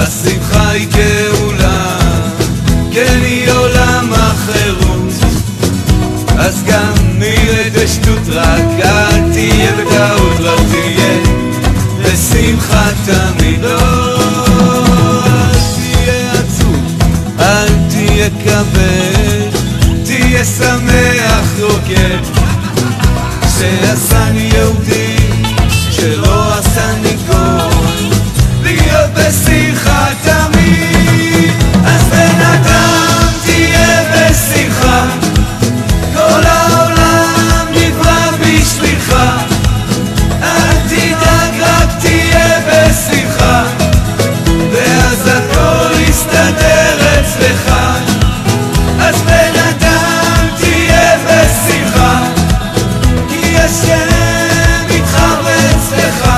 השמחה היא גאולה, כן היא עולם החירות. אז גם נראה דשטות, רק אל תהיה בטעות, רק תהיה בשמחה תמיד. אל תהיה עצוב, אל תהיה כבד, תהיה שמח רוקד, שעשני יהודי, שלא עשני גוי, להיות בשמחה תמיד. אז בן אדם תהיה בשמחה, כל העולם נברא בשבילך, אל תדאג רק תהיה בשמחה, ואז הכל יסתדר אצלך. אז בן אדם תהיה בשמחה, כי השם איתך ואצלך,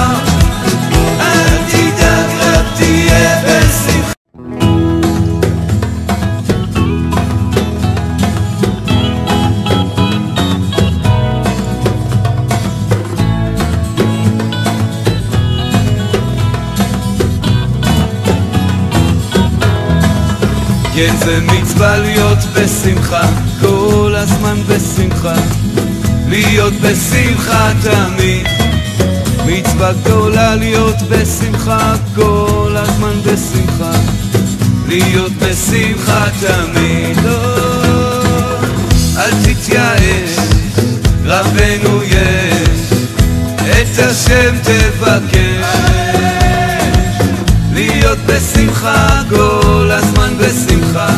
אל תדאג רק תהיה בשמחה. כן, זה מצווה להיות בשמחה, כל הזמן בשמחה, להיות בשמחה תמיד. מצווה גדולה להיות בשמחה, כל הזמן בשמחה, להיות בשמחה תמיד. אל תתייאש, רבנו יש, את השם תבקש, להיות בשמחה, כל הזמן בשמחה,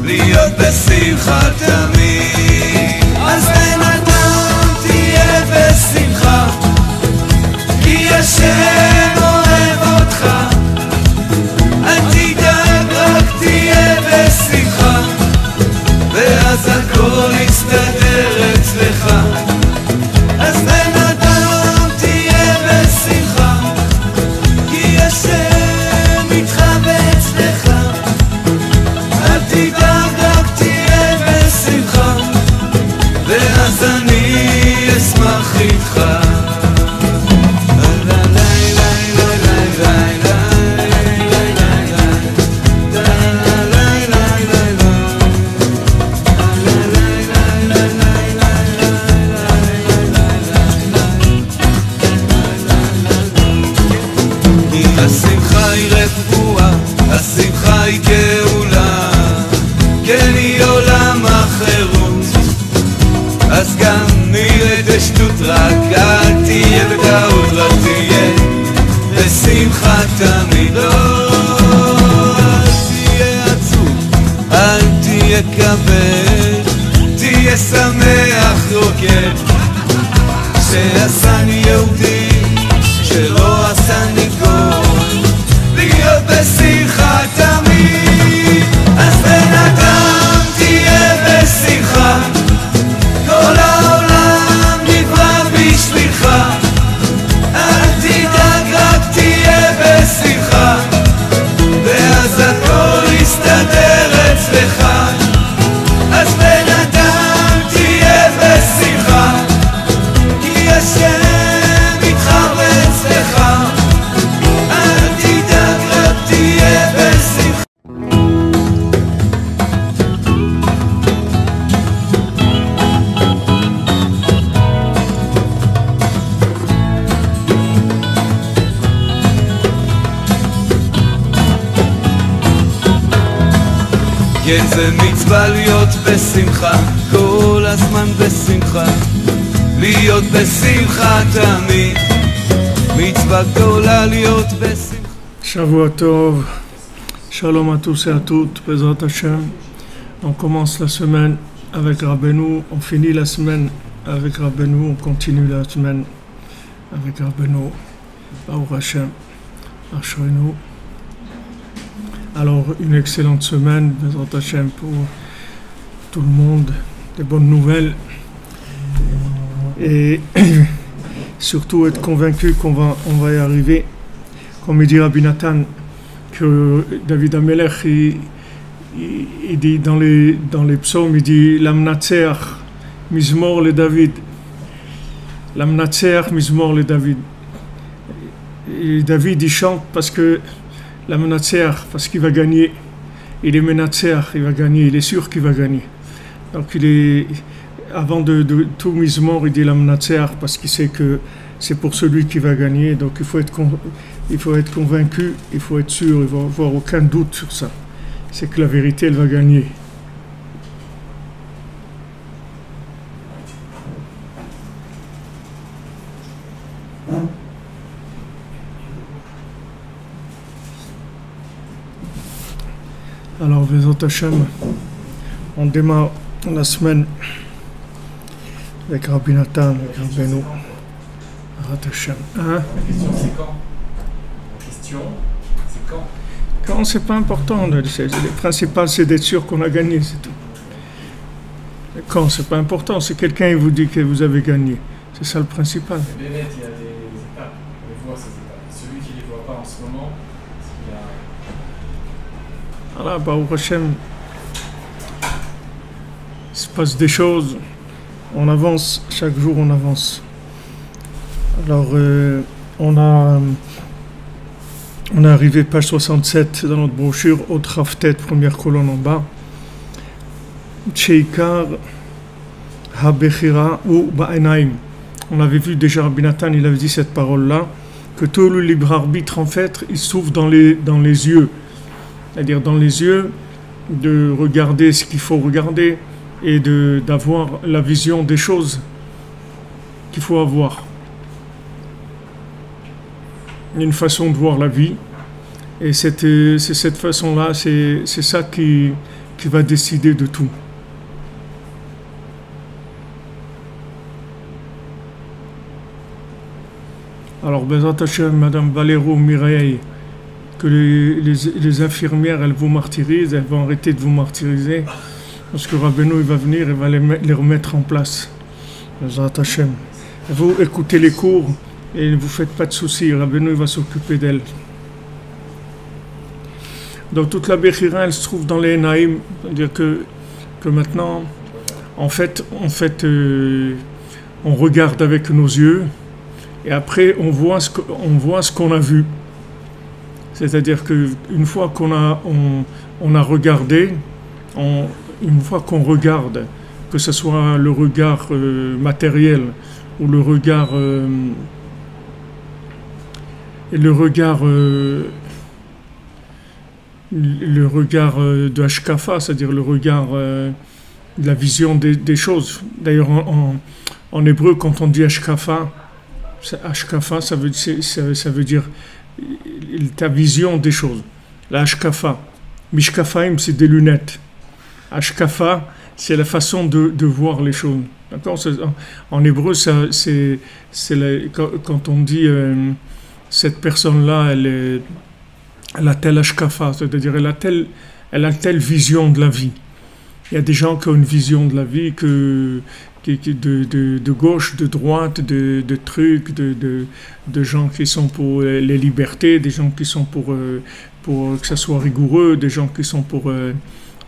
להיות בשמחה תמיד. אז בן אדם תהיה בשמחה, כי השם אוהב אותך, אל תדאג רק תהיה בשמחה, ואז הכל יסתדר אצלך. אז בן אדם תהיה בשמחה, כי השם איתך ואצלך, אל תדאג רק תהיה בשמחה, ואז אני אשמח איתך. השמחה היא רפואה, השמחה היא גאולה, כן היא עולם החירות. אז גם נראה דשטות, רק אל תהיה בטעות, רק תהיה בשמחה תמיד. אל תהיה עצוב, אל תהיה כבד, תהיה שמח רוקד, שעשני יהודי, שלא עשני גוי, להיות בשמחה תמיד. אז בן אדם תהיה בשמחה, כל העולם נברא בשבילך, אל תדאג רק תהיה בשמחה, ואז הכל יסתדר אצלך. אז בן אדם תהיה בשמחה, כי השם איתך ואצלך, אל תדאג רק תהיה בשמחה. כן, זה מצווה להיות בשמחה, כל הזמן בשמחה, להיות בשמחה תמיד. מצווה גדולה להיות בשמחה. Shavua Tov, Shalom à tous et à toutes, Bezrat Hashem. On commence la semaine avec Rabbeinu, on finit la semaine avec Rabbeinu, on continue la semaine avec Rabbeinu, Baruch Hashem, Ashreinu. Alors, une excellente semaine, Bezrat Hashem, pour tout le monde, des bonnes nouvelles. Et surtout être convaincu qu'on va y arriver. Comme il dit Rabbi Nathan, que David Amelech, il dit dans les psaumes, il dit Lamnatseach, Mizmor le David. Lamnatseach, Mizmor le David. Et David, il chante parce que la Menatser, parce qu'il va gagner. Il est Menatser, il va gagner, il est sûr qu'il va gagner. Donc avant de tout mise mort, il dit la Menatser, parce qu'il sait que c'est pour celui qui va gagner. Donc il faut être convaincu, il faut être sûr, il ne va y avoir aucun doute sur ça. C'est que la vérité, elle va gagner. Alors, Bezot Hashem, on démarre la semaine avec Rabbi Nathan, avec Rabbeinu. Bezot Hashem. Hein? La question, c'est quand? La question, c'est quand? Quand, c'est pas important. Le principal, c'est d'être sûr qu'on a gagné, c'est tout. Quand, c'est pas important. Si quelqu'un vous dit que vous avez gagné, c'est ça le principal. Mais Bénet, il y a des étapes. On les voit, ces étapes. Celui qui ne les voit pas en ce moment, c'est qu'il a... Voilà, Baruch Hashem, il se passe des choses, on avance, chaque jour on avance. Alors, on est arrivé page 67 dans notre brochure, au Traftet, première colonne en bas. Sheikar Habechira ou Ba'enaim. On avait vu déjà, Rabbi Nathan, il avait dit cette parole-là, que tout le libre arbitre, en fait, il se trouve dans les yeux. C'est-à-dire dans les yeux, de regarder ce qu'il faut regarder et d'avoir la vision des choses qu'il faut avoir. Il y a une façon de voir la vie, et c'est cette façon-là, c'est ça qui va décider de tout. Alors, Bezat Hashem, Madame Valero Mireille, que les infirmières, elles vous martyrisent, elles vont arrêter de vous martyriser, parce que Rabbeinu, il va venir, il va les remettre en place. Bezat Hashem. Vous écoutez les cours, et ne vous faites pas de soucis, Rabbeinu, il va s'occuper d'elles. Donc toute la Bechira, elle se trouve dans les Naïm, c'est-à-dire que maintenant, en fait, on regarde avec nos yeux, et après, on voit ce qu'on a vu. C'est-à-dire qu'une fois qu'on a regardé, une fois qu'on regarde, que ce soit le regard matériel ou le regard de Hashkafa, c'est-à-dire le regard de la vision des choses. D'ailleurs, en hébreu, quand on dit Hashkafa, ça veut dire ta vision des choses. La Hashkafa. Mishkafaim, c'est des lunettes. Hashkafa, c'est la façon de voir les choses. D'accord? En hébreu, quand on dit cette personne-là, elle a telle Hashkafa, c'est-à-dire elle a telle vision de la vie. Il y a des gens qui ont une vision de la vie de gauche, de droite, de trucs, de gens qui sont pour les libertés, des gens qui sont pour que ça soit rigoureux, des gens qui sont pour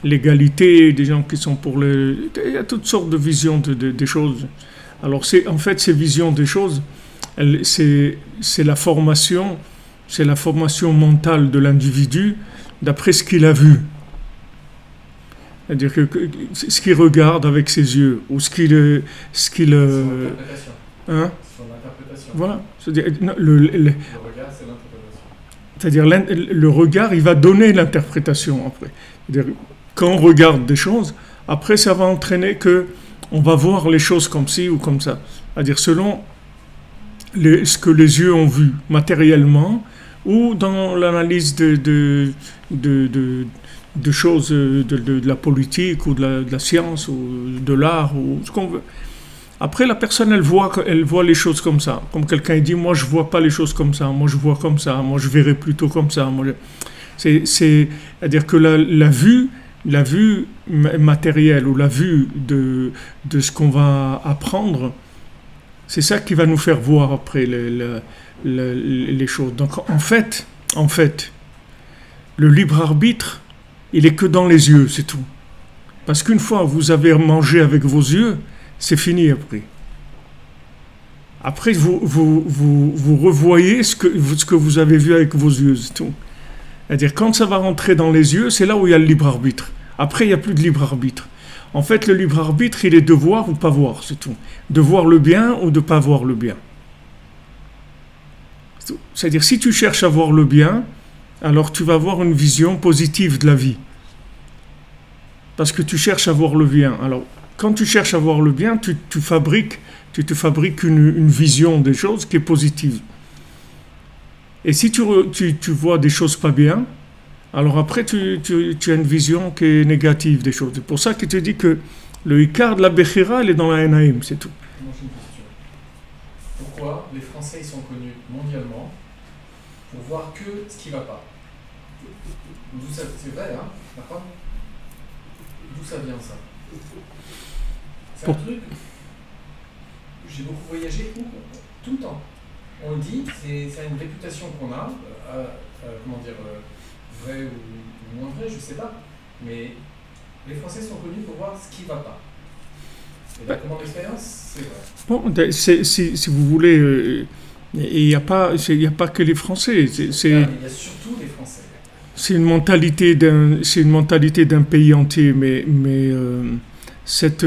l'égalité, des gens qui sont pour il y a toutes sortes de visions des choses. Alors en fait ces visions des choses, c'est la formation mentale de l'individu d'après ce qu'il a vu. C'est-à-dire que ce qu'il regarde avec ses yeux, ou ce qu'il Son interprétation. Hein? Son interprétation. Voilà. C'est-à-dire, Le regard, c'est l'interprétation. c'est-à-dire le regard, il va donner l'interprétation après. C'est-à-dire, quand on regarde des choses, après ça va entraîner que on va voir les choses comme ci ou comme ça. C'est-à-dire selon ce que les yeux ont vu matériellement, ou dans l'analyse de choses de la politique ou de la science ou de l'art ou ce qu'on veut. Après, la personne, elle voit les choses comme ça. Comme quelqu'un dit, moi je vois pas les choses comme ça, moi je vois comme ça, moi je verrai plutôt comme ça. C'est-à-dire que la vue matérielle ou la vue de ce qu'on va apprendre, c'est ça qui va nous faire voir après les choses. Donc en fait, le libre arbitre, il est que dans les yeux, c'est tout. Parce qu'une fois vous avez mangé avec vos yeux, c'est fini après. Après, vous revoyez ce que vous avez vu avec vos yeux, c'est tout. C'est-à-dire, quand ça va rentrer dans les yeux, c'est là où il y a le libre arbitre. Après, il n'y a plus de libre arbitre. En fait, le libre arbitre, il est de voir ou pas voir, c'est tout. De voir le bien ou de pas voir le bien. C'est-à-dire, si tu cherches à voir le bien, alors tu vas avoir une vision positive de la vie. Parce que tu cherches à voir le bien. Alors, quand tu cherches à voir le bien, tu te fabriques une vision des choses qui est positive. Et si tu vois des choses pas bien, alors après tu as une vision qui est négative des choses. C'est pour ça qu'il te dit que le Ikar de la Bechira, il est dans la Enaïm, c'est tout. Moi j'ai une question. Pourquoi les Français ils sont connus mondialement pour voir que ce qui ne va pas? D'où ça, c'est vrai, hein, d'accord? D'où ça vient ça? C'est un truc. J'ai beaucoup voyagé tout le temps. On le dit, c'est une réputation qu'on a, comment dire, vraie ou moins vraie, je ne sais pas. Mais les Français sont connus pour voir ce qui ne va pas. Et d'après mon expérience, c'est vrai. Bon, si vous voulez, il n'y a pas que les Français. Il y a surtout les Français. C'est une mentalité d'un pays entier, mais cette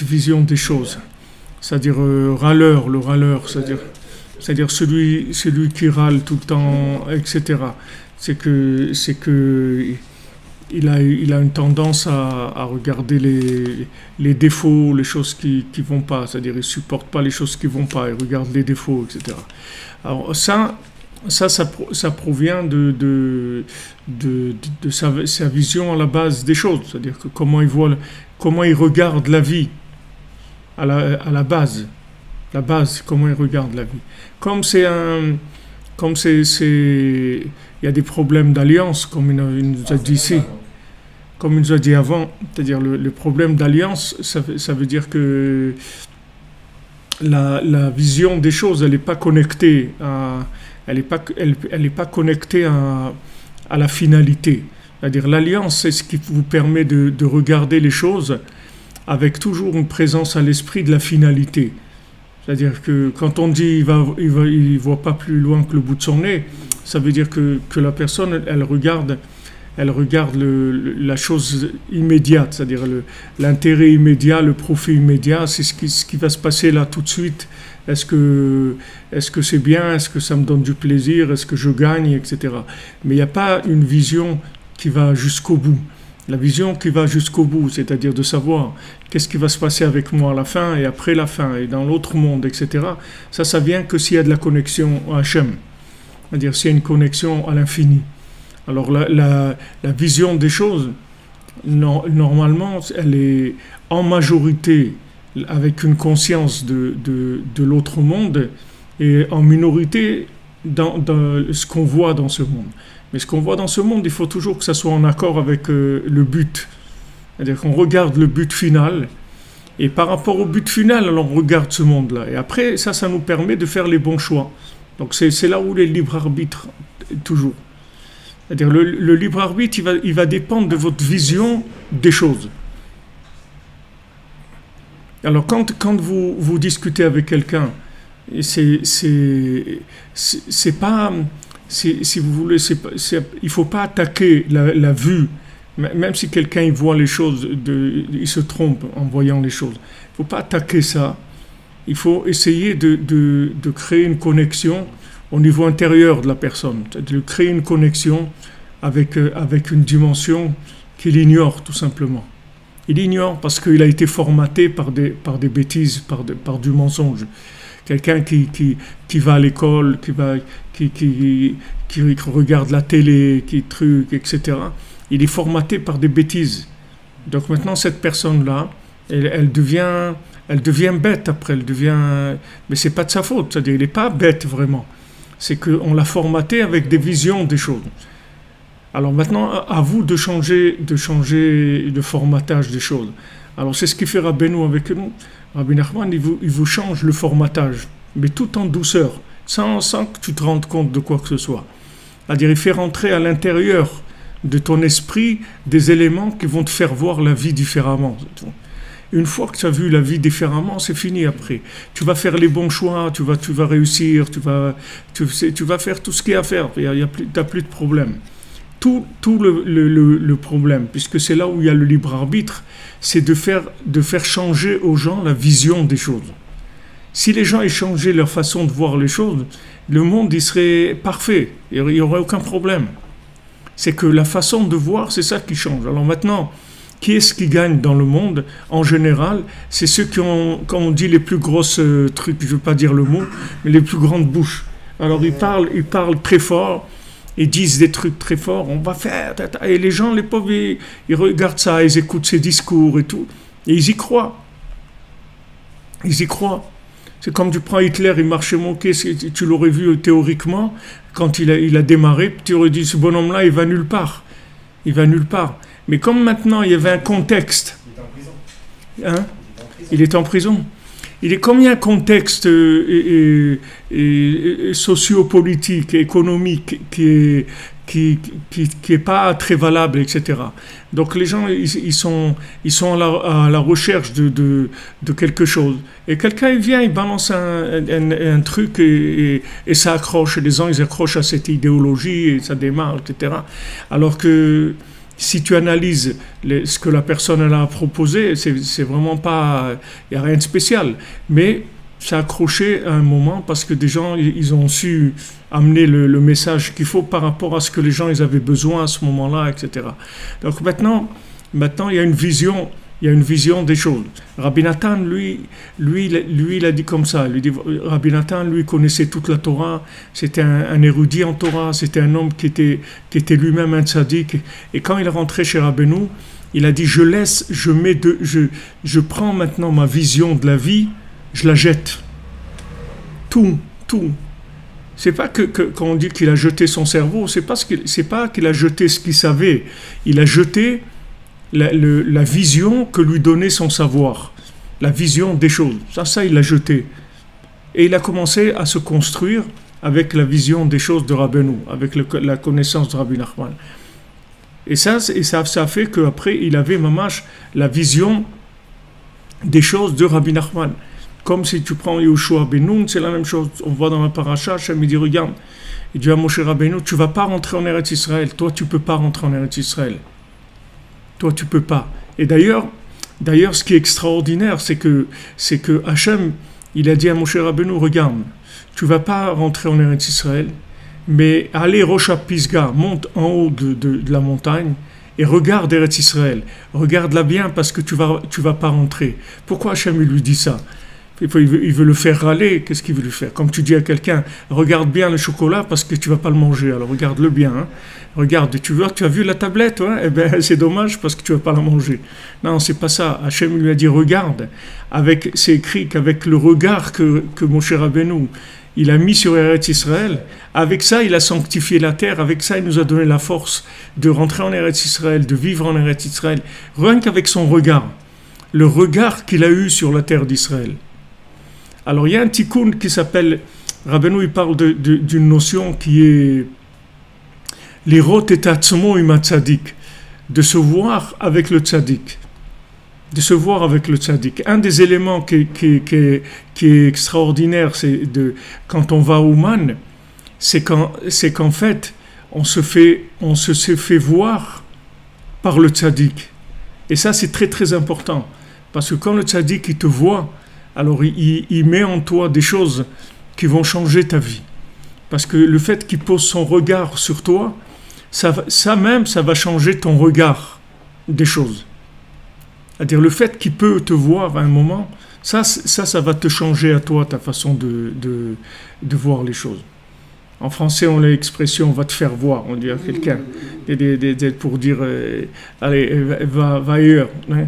vision des choses, c'est-à-dire le râleur, c'est-à-dire celui qui râle tout le temps, etc. C'est que il a une tendance à regarder les défauts, les choses qui vont pas, c'est-à-dire il supporte pas les choses qui vont pas, il regarde les défauts, etc. Alors ça provient de sa vision à la base des choses, c'est-à-dire que comment il regarde la vie à la base. La base, comment il regarde la vie. Il y a des problèmes d'alliance, comme il nous a dit ici, comme il nous a dit avant, c'est-à-dire le problème d'alliance, ça veut dire que la vision des choses, elle n'est pas connectée elle est pas connectée à la finalité. C'est-à-dire l'alliance, c'est ce qui vous permet de regarder les choses avec toujours une présence à l'esprit de la finalité. C'est-à-dire que quand on dit il voit pas plus loin que le bout de son nez, ça veut dire que la personne, elle regarde la chose immédiate, c'est-à-dire l'intérêt immédiat, le profit immédiat, c'est ce qui va se passer là tout de suite. Est-ce que c'est bien? Est-ce que ça me donne du plaisir? Est-ce que je gagne? Etc. Mais il n'y a pas une vision qui va jusqu'au bout. La vision qui va jusqu'au bout, c'est-à-dire de savoir qu'est-ce qui va se passer avec moi à la fin et après la fin et dans l'autre monde, etc. Ça vient que s'il y a de la connexion à Hachem, c'est-à-dire s'il y a une connexion à l'infini. Alors la vision des choses, normalement, elle est en majorité avec une conscience de l'autre monde et en minorité dans ce qu'on voit dans ce monde. Mais ce qu'on voit dans ce monde, il faut toujours que ça soit en accord avec le but. C'est-à-dire qu'on regarde le but final, et par rapport au but final, alors on regarde ce monde-là. Et après, ça nous permet de faire les bons choix. Donc c'est là où est le libre arbitre, toujours. C'est-à-dire le libre arbitre, il va dépendre de votre vision des choses. Alors quand vous discutez avec quelqu'un, c'est pas... Si vous voulez, il ne faut pas attaquer la vue, même si quelqu'un il voit les choses, il se trompe en voyant les choses. Il ne faut pas attaquer ça. Il faut essayer de créer une connexion au niveau intérieur de la personne, de créer une connexion avec une dimension qu'il ignore tout simplement. Il ignore parce qu'il a été formaté par des bêtises, par du mensonge. Quelqu'un qui va à l'école, qui regarde la télé, qui truc, etc. Il est formaté par des bêtises. Donc maintenant, cette personne-là, elle devient bête après. Mais c'est pas de sa faute. C'est-à-dire, il n'est pas bête vraiment. C'est qu'on l'a formaté avec des visions des choses. Alors maintenant, à vous de changer le formatage des choses. Alors c'est ce qui fait Rabbeinu avec nous. Rabbi Nachman, il vous change le formatage, mais tout en douceur, sans que tu te rendes compte de quoi que ce soit. C'est-à-dire, il fait rentrer à l'intérieur de ton esprit des éléments qui vont te faire voir la vie différemment. Une fois que tu as vu la vie différemment, c'est fini après. Tu vas faire les bons choix, tu vas réussir, tu vas faire tout ce qu'il y a à faire. Tu n'as plus de problème. Tout le problème, puisque c'est là où il y a le libre arbitre, c'est de faire changer aux gens la vision des choses. Si les gens aient changé leur façon de voir les choses, le monde il serait parfait, il n'y aurait aucun problème. C'est que la façon de voir, c'est ça qui change. Alors maintenant, qui est-ce qui gagne dans le monde? En général, c'est ceux qui ont, comme on dit, les plus grosses trucs, je ne veux pas dire le mot, mais les plus grandes bouches. Alors ils parlent très fort, ils disent des trucs très forts, on va faire... Et les gens, les pauvres, ils regardent ça, ils écoutent ces discours et tout, et ils y croient. Ils y croient. C'est comme tu prends Hitler, il marchait manqué, tu l'aurais vu théoriquement, quand il a démarré, tu aurais dit, ce bonhomme-là, il va nulle part. Il va nulle part. Mais comme maintenant, il y avait un contexte... Il est en prison. Hein? Il est en prison. Il est comme il y a un contexte socio-politique, économique, qui est pas très valable, etc. Donc les gens, ils sont à la recherche de quelque chose. Et quelqu'un, il vient, il balance un truc et ça accroche. Les gens, ils accrochent à cette idéologie et ça démarre, etc. Alors que si tu analyses ce que la personne elle a proposé, c'est vraiment pas... Il n'y a rien de spécial. Mais ça a accroché à un moment parce que des gens, ils ont su amener le message qu'il faut par rapport à ce que les gens ils avaient besoin à ce moment-là, etc. Donc maintenant, il y a une vision... Il y a une vision des choses. Rabbi Nathan, lui, il a dit comme ça. Rabbi Nathan, lui, connaissait toute la Torah. C'était un érudit en Torah. C'était un homme qui était lui-même un tzaddik. Et quand il est rentré chez Rabbeinu, il a dit, je prends maintenant ma vision de la vie, je la jette. Tout. C'est pas que quand on dit qu'il a jeté son cerveau, c'est pas qu'il a jeté ce qu'il savait. Il a jeté la vision que lui donnait son savoir, la vision des choses. Ça, il l'a jeté. Et il a commencé à se construire avec la vision des choses de Rabbeinu, avec la connaissance de Rabbi Nachman. Et ça fait qu'après, il avait mamash la vision des choses de Rabbi Nachman. Comme si tu prends Yehoshua ben Nun, c'est la même chose. On voit dans la paracha, Hachem, il dit, regarde, il dit à Moshe Rabbeinu, tu ne vas pas rentrer en Eretz Israël. Toi, tu ne peux pas rentrer en Eretz Israël. Toi, tu peux pas. Et d'ailleurs, ce qui est extraordinaire, c'est que Hachem, il a dit à Moshe Rabbeinu, regarde, tu vas pas rentrer en Eretz Israël, mais allez Rosh Pisgah, monte en haut de la montagne et regarde Eretz Israël. Regarde-la bien parce que tu vas pas rentrer. Pourquoi Hachem il lui dit ça? Il veut le faire râler. Qu'est-ce qu'il veut lui faire? Comme tu dis à quelqu'un, regarde bien le chocolat parce que tu vas pas le manger. Alors regarde-le bien. Hein. Regarde, tu as vu la tablette, hein? Eh ben, c'est dommage parce que tu vas pas la manger. Non, c'est pas ça. Hachem lui a dit, regarde. C'est écrit qu'avec le regard que Moshe Rabbeinu, il a mis sur Eretz Israël, avec ça, il a sanctifié la terre. Avec ça, il nous a donné la force de rentrer en Eretz Israël, de vivre en Eretz Israël. Rien qu'avec son regard. Le regard qu'il a eu sur la terre d'Israël. Alors, il y a un tikkun qui s'appelle... Rabbeinu, il parle d'une notion qui est... L'irot et atzmo im tzaddik, de se voir avec le tzaddik. De se voir avec le tzaddik. Un des éléments qui est extraordinaire, c'est quand on va au Man, c'est qu'en fait, on se fait voir par le tzaddik. Et ça, c'est très très important. Parce que quand le tzaddik, il te voit, alors il met en toi des choses qui vont changer ta vie. Parce que le fait qu'il pose son regard sur toi, ça va changer ton regard des choses. C'est-à-dire le fait qu'il peut te voir à un moment, ça va te changer à toi, ta façon de voir les choses. En français, on a l'expression « va te faire voir », on dit à quelqu'un, pour dire « allez, va ailleurs hein. ».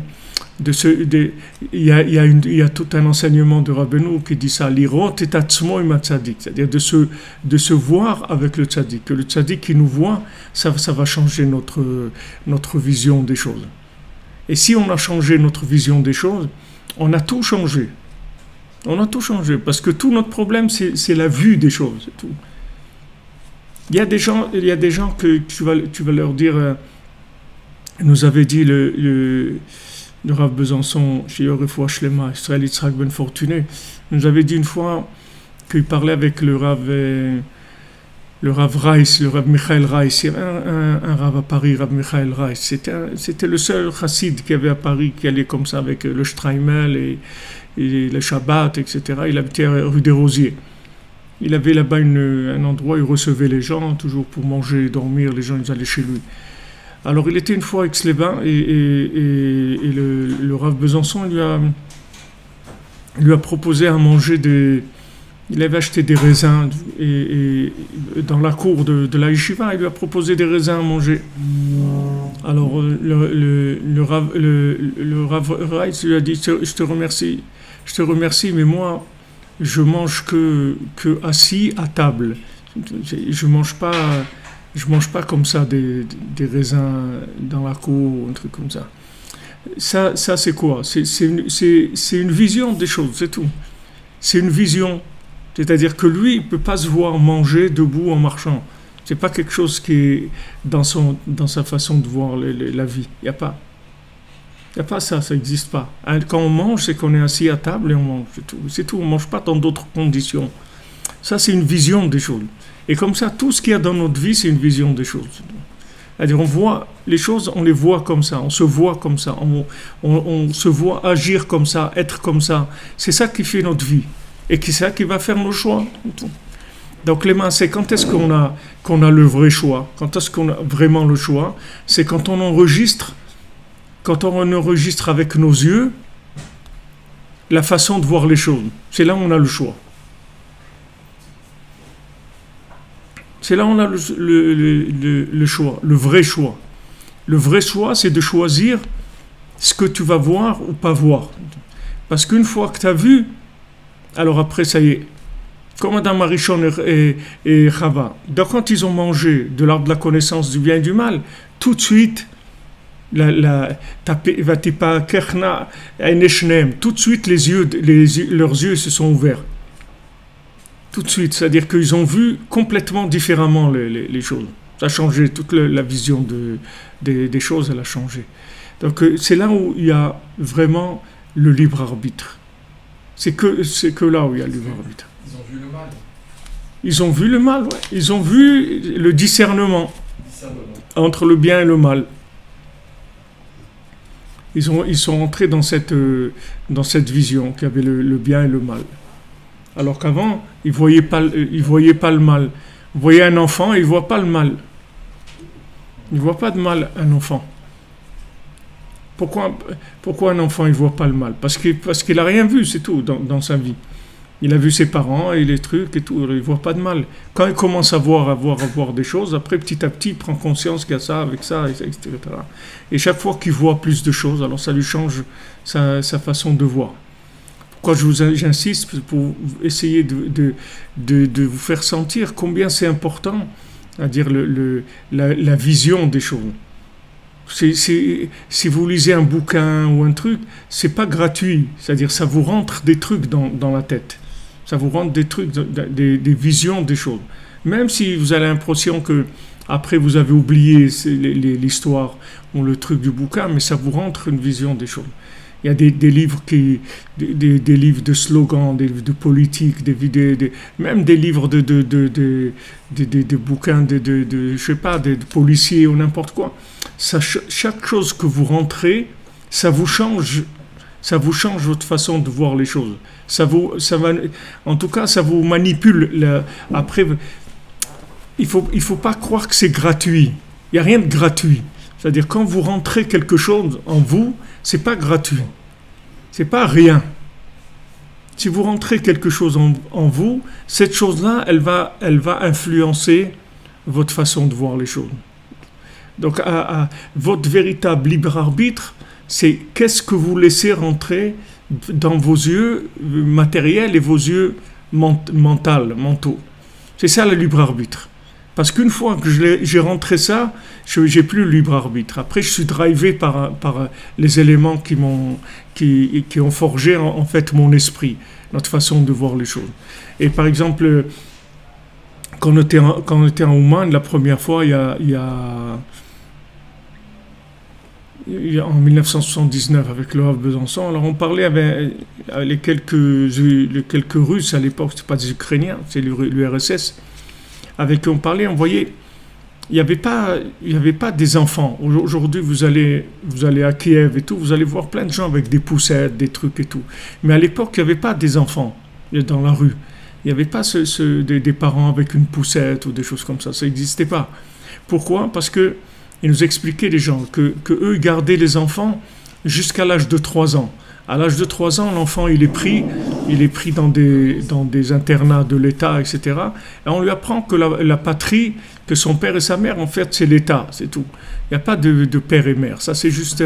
Il y a tout un enseignement de Rabbeinu qui dit ça, l'irot et atzmo im tzaddik, c'est-à-dire de se voir avec le tzaddik. Que le tzaddik qui nous voit, ça va changer notre vision des choses. Et si on a changé notre vision des choses, on a tout changé. On a tout changé, parce que tout notre problème, c'est la vue des choses, c'est tout. Il y a des gens que tu vas leur dire, nous avait dit le Rav Besançon, Shior Shlema, Israël Yitzhak Ben Fortuné, nous avait dit une fois qu'il parlait avec le Rav Reiss, le Rav Michael Reiss. Il y avait un Rav à Paris, Rav Michael Reiss. C'était le seul chassid qu'il y avait à Paris qui allait comme ça avec le Streimel et le Shabbat, etc. Il habitait rue des Rosiers. Il avait là-bas un endroit où il recevait les gens, toujours pour manger, dormir, les gens ils allaient chez lui. Alors il était une fois à Aix-les-Bains et le Rav Besançon lui a proposé à manger il avait acheté des raisins et dans la cour de la yeshiva, il lui a proposé des raisins à manger. Alors le Rav Reitz lui a dit, je te remercie, mais moi je mange que assis à table. Je mange pas comme ça des raisins dans la cour, un truc comme ça. Ça c'est quoi? C'est une vision des choses, c'est tout. C'est une vision. C'est-à-dire que lui, il ne peut pas se voir manger debout en marchant. Ce n'est pas quelque chose qui est dans sa façon de voir la vie. Il n'y a pas. Il n'y a pas ça n'existe pas. Quand on mange, c'est qu'on est assis à table et on mange. C'est tout. On ne mange pas dans d'autres conditions. Ça, c'est une vision des choses. Et comme ça, tout ce qu'il y a dans notre vie, c'est une vision des choses. C'est-à-dire, on voit les choses, on les voit comme ça, on se voit comme ça, on se voit agir comme ça, être comme ça. C'est ça qui fait notre vie. Et c'est ça qui va faire nos choix. Donc les mains, c'est quand est-ce qu'on a le vrai choix? Quand est-ce qu'on a vraiment le choix? C'est quand on enregistre avec nos yeux la façon de voir les choses. C'est là où on a le choix. C'est là où on a le choix, le vrai choix. Le vrai choix, c'est de choisir ce que tu vas voir ou pas voir. Parce qu'une fois que tu as vu, alors après, ça y est. Comme Adam Arishon et Chava. Donc quand ils ont mangé de l'arbre de la connaissance du bien et du mal, tout de suite, tout de suite leurs yeux se sont ouverts. Tout de suite, c'est-à-dire qu'ils ont vu complètement différemment les choses. Ça a changé, toute la vision des choses, elle a changé. Donc c'est là où il y a vraiment le libre arbitre. C'est que là où il y a le libre arbitre. Ils ont vu le mal. Ils ont vu le mal, ouais. Ils ont vu le discernement entre le bien et le mal. Ils sont entrés dans cette vision qu'il y avait le bien et le mal. Alors qu'avant, ils voyaient pas le mal. Vous voyez un enfant, il ne voit pas le mal. Il ne voit pas de mal, un enfant. Pourquoi un enfant ne voit pas le mal? Parce qu'il n'a rien vu, c'est tout, dans sa vie. Il a vu ses parents et les trucs et tout, il ne voit pas de mal. Quand il commence à voir des choses, après petit à petit, il prend conscience qu'il y a ça, avec ça, etc. Et chaque fois qu'il voit plus de choses, alors ça lui change sa façon de voir. Pourquoi j'insiste? Pour essayer de vous faire sentir combien c'est important, c'est-à-dire la vision des choses. Si vous lisez un bouquin ou un truc, c'est pas gratuit. C'est-à-dire, ça vous rentre des trucs dans la tête. Ça vous rentre des trucs, des visions des choses. Même si vous avez l'impression que après vous avez oublié l'histoire ou le truc du bouquin, mais ça vous rentre une vision des choses. Il y a des livres des livres de slogans, des livres de politique, même des livres de bouquins je sais pas, de policiers ou n'importe quoi. Chaque chose que vous rentrez, ça vous change votre façon de voir les choses. En tout cas, ça vous manipule. Après, il faut pas croire que c'est gratuit. Il n'y a rien de gratuit. C'est-à-dire, quand vous rentrez quelque chose en vous, c'est pas gratuit. C'est pas rien. Si vous rentrez quelque chose en vous, cette chose-là, elle va influencer votre façon de voir les choses. Donc, votre véritable libre arbitre, c'est qu'est-ce que vous laissez rentrer dans vos yeux matériels et vos yeux mentaux. C'est ça le libre arbitre. Parce qu'une fois que j'ai rentré ça, j'ai plus le libre arbitre. Après, je suis drivé par les éléments qui ont forgé en fait mon esprit, notre façon de voir les choses. Et par exemple, quand on était en Oman, la première fois, il y a en 1979 avec le Havre Besançon. Alors on parlait avec les quelques Russes à l'époque, c'est pas des Ukrainiens, c'est l'URSS, avec qui on parlait, on voyait, il n'y avait pas des enfants. Aujourd'hui, vous allez à Kiev et tout, vous allez voir plein de gens avec des poussettes, des trucs et tout. Mais à l'époque, il n'y avait pas des enfants dans la rue. Il n'y avait pas des parents avec une poussette ou des choses comme ça n'existait pas. Pourquoi? Parce que ils nous expliquaient, les gens, que eux gardaient les enfants jusqu'à l'âge de 3 ans. À l'âge de 3 ans, l'enfant, il est pris dans des internats de l'État, etc. Et on lui apprend que la patrie, que son père et sa mère, en fait, c'est l'État, c'est tout. Il n'y a pas de père et mère. Ça, c'est juste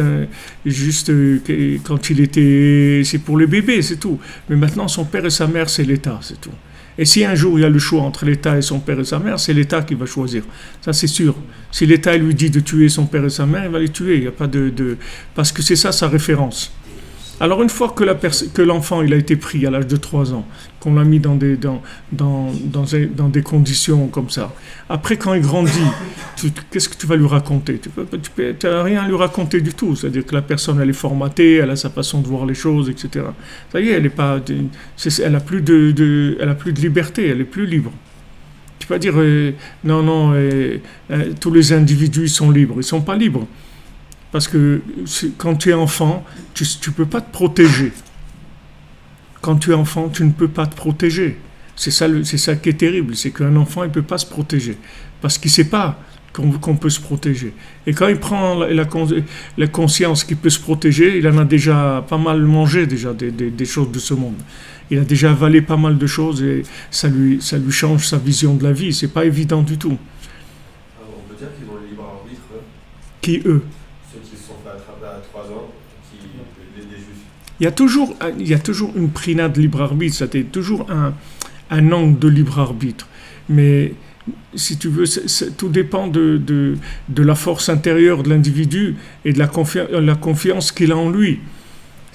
quand il était... C'est pour les bébés, c'est tout. Mais maintenant, son père et sa mère, c'est l'État, c'est tout. Et si un jour il y a le choix entre l'État et son père et sa mère, c'est l'État qui va choisir. Ça, c'est sûr. Si l'État lui dit de tuer son père et sa mère, il va les tuer. Il n'y a pas parce que c'est ça sa référence. Alors une fois que l'enfant il a été pris à l'âge de 3 ans, qu'on l'a mis dans des conditions comme ça, après quand il grandit, qu'est-ce que tu vas lui raconter? Tu n'as rien à lui raconter du tout. C'est-à-dire que la personne elle est formatée, elle a sa façon de voir les choses, etc. Ça y est, elle a plus de liberté, elle est plus libre. Tu vas dire non, tous les individus ils sont libres, ils sont pas libres. Parce que quand tu es enfant, tu ne peux pas te protéger. Quand tu es enfant, tu ne peux pas te protéger. C'est ça qui est terrible, c'est qu'un enfant, il ne peut pas se protéger. Parce qu'il ne sait pas qu'on peut se protéger. Et quand il prend la conscience qu'il peut se protéger, il en a déjà pas mal mangé déjà des choses de ce monde. Il a déjà avalé pas mal de choses et ça lui change sa vision de la vie. C'est pas évident du tout. Alors on peut dire qu'ils ont le libre arbitre. Qui, eux? Qui se sont fait attraper à 3 ans, des juifs. Il y a toujours une prina de libre arbitre, c'est toujours un angle de libre arbitre. Mais si tu veux, tout dépend de la force intérieure de l'individu et de la confiance qu'il a en lui.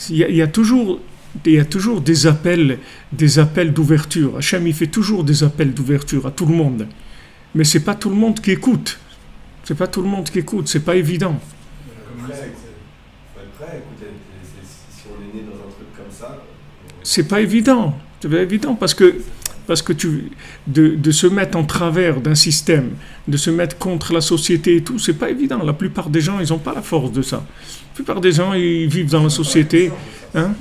Il y a toujours des appels d'ouverture. Hachem, il fait toujours des appels d'ouverture à tout le monde. Mais c'est pas tout le monde qui écoute. C'est pas tout le monde qui écoute, c'est pas évident. Il faut être prêt, écoutez, si on est né dans un truc comme ça... C'est pas évident, parce que de se mettre en travers d'un système, de se mettre contre la société et tout, c'est pas évident. La plupart des gens, ils n'ont pas la force de ça. La plupart des gens, ils vivent dans la société. Hein?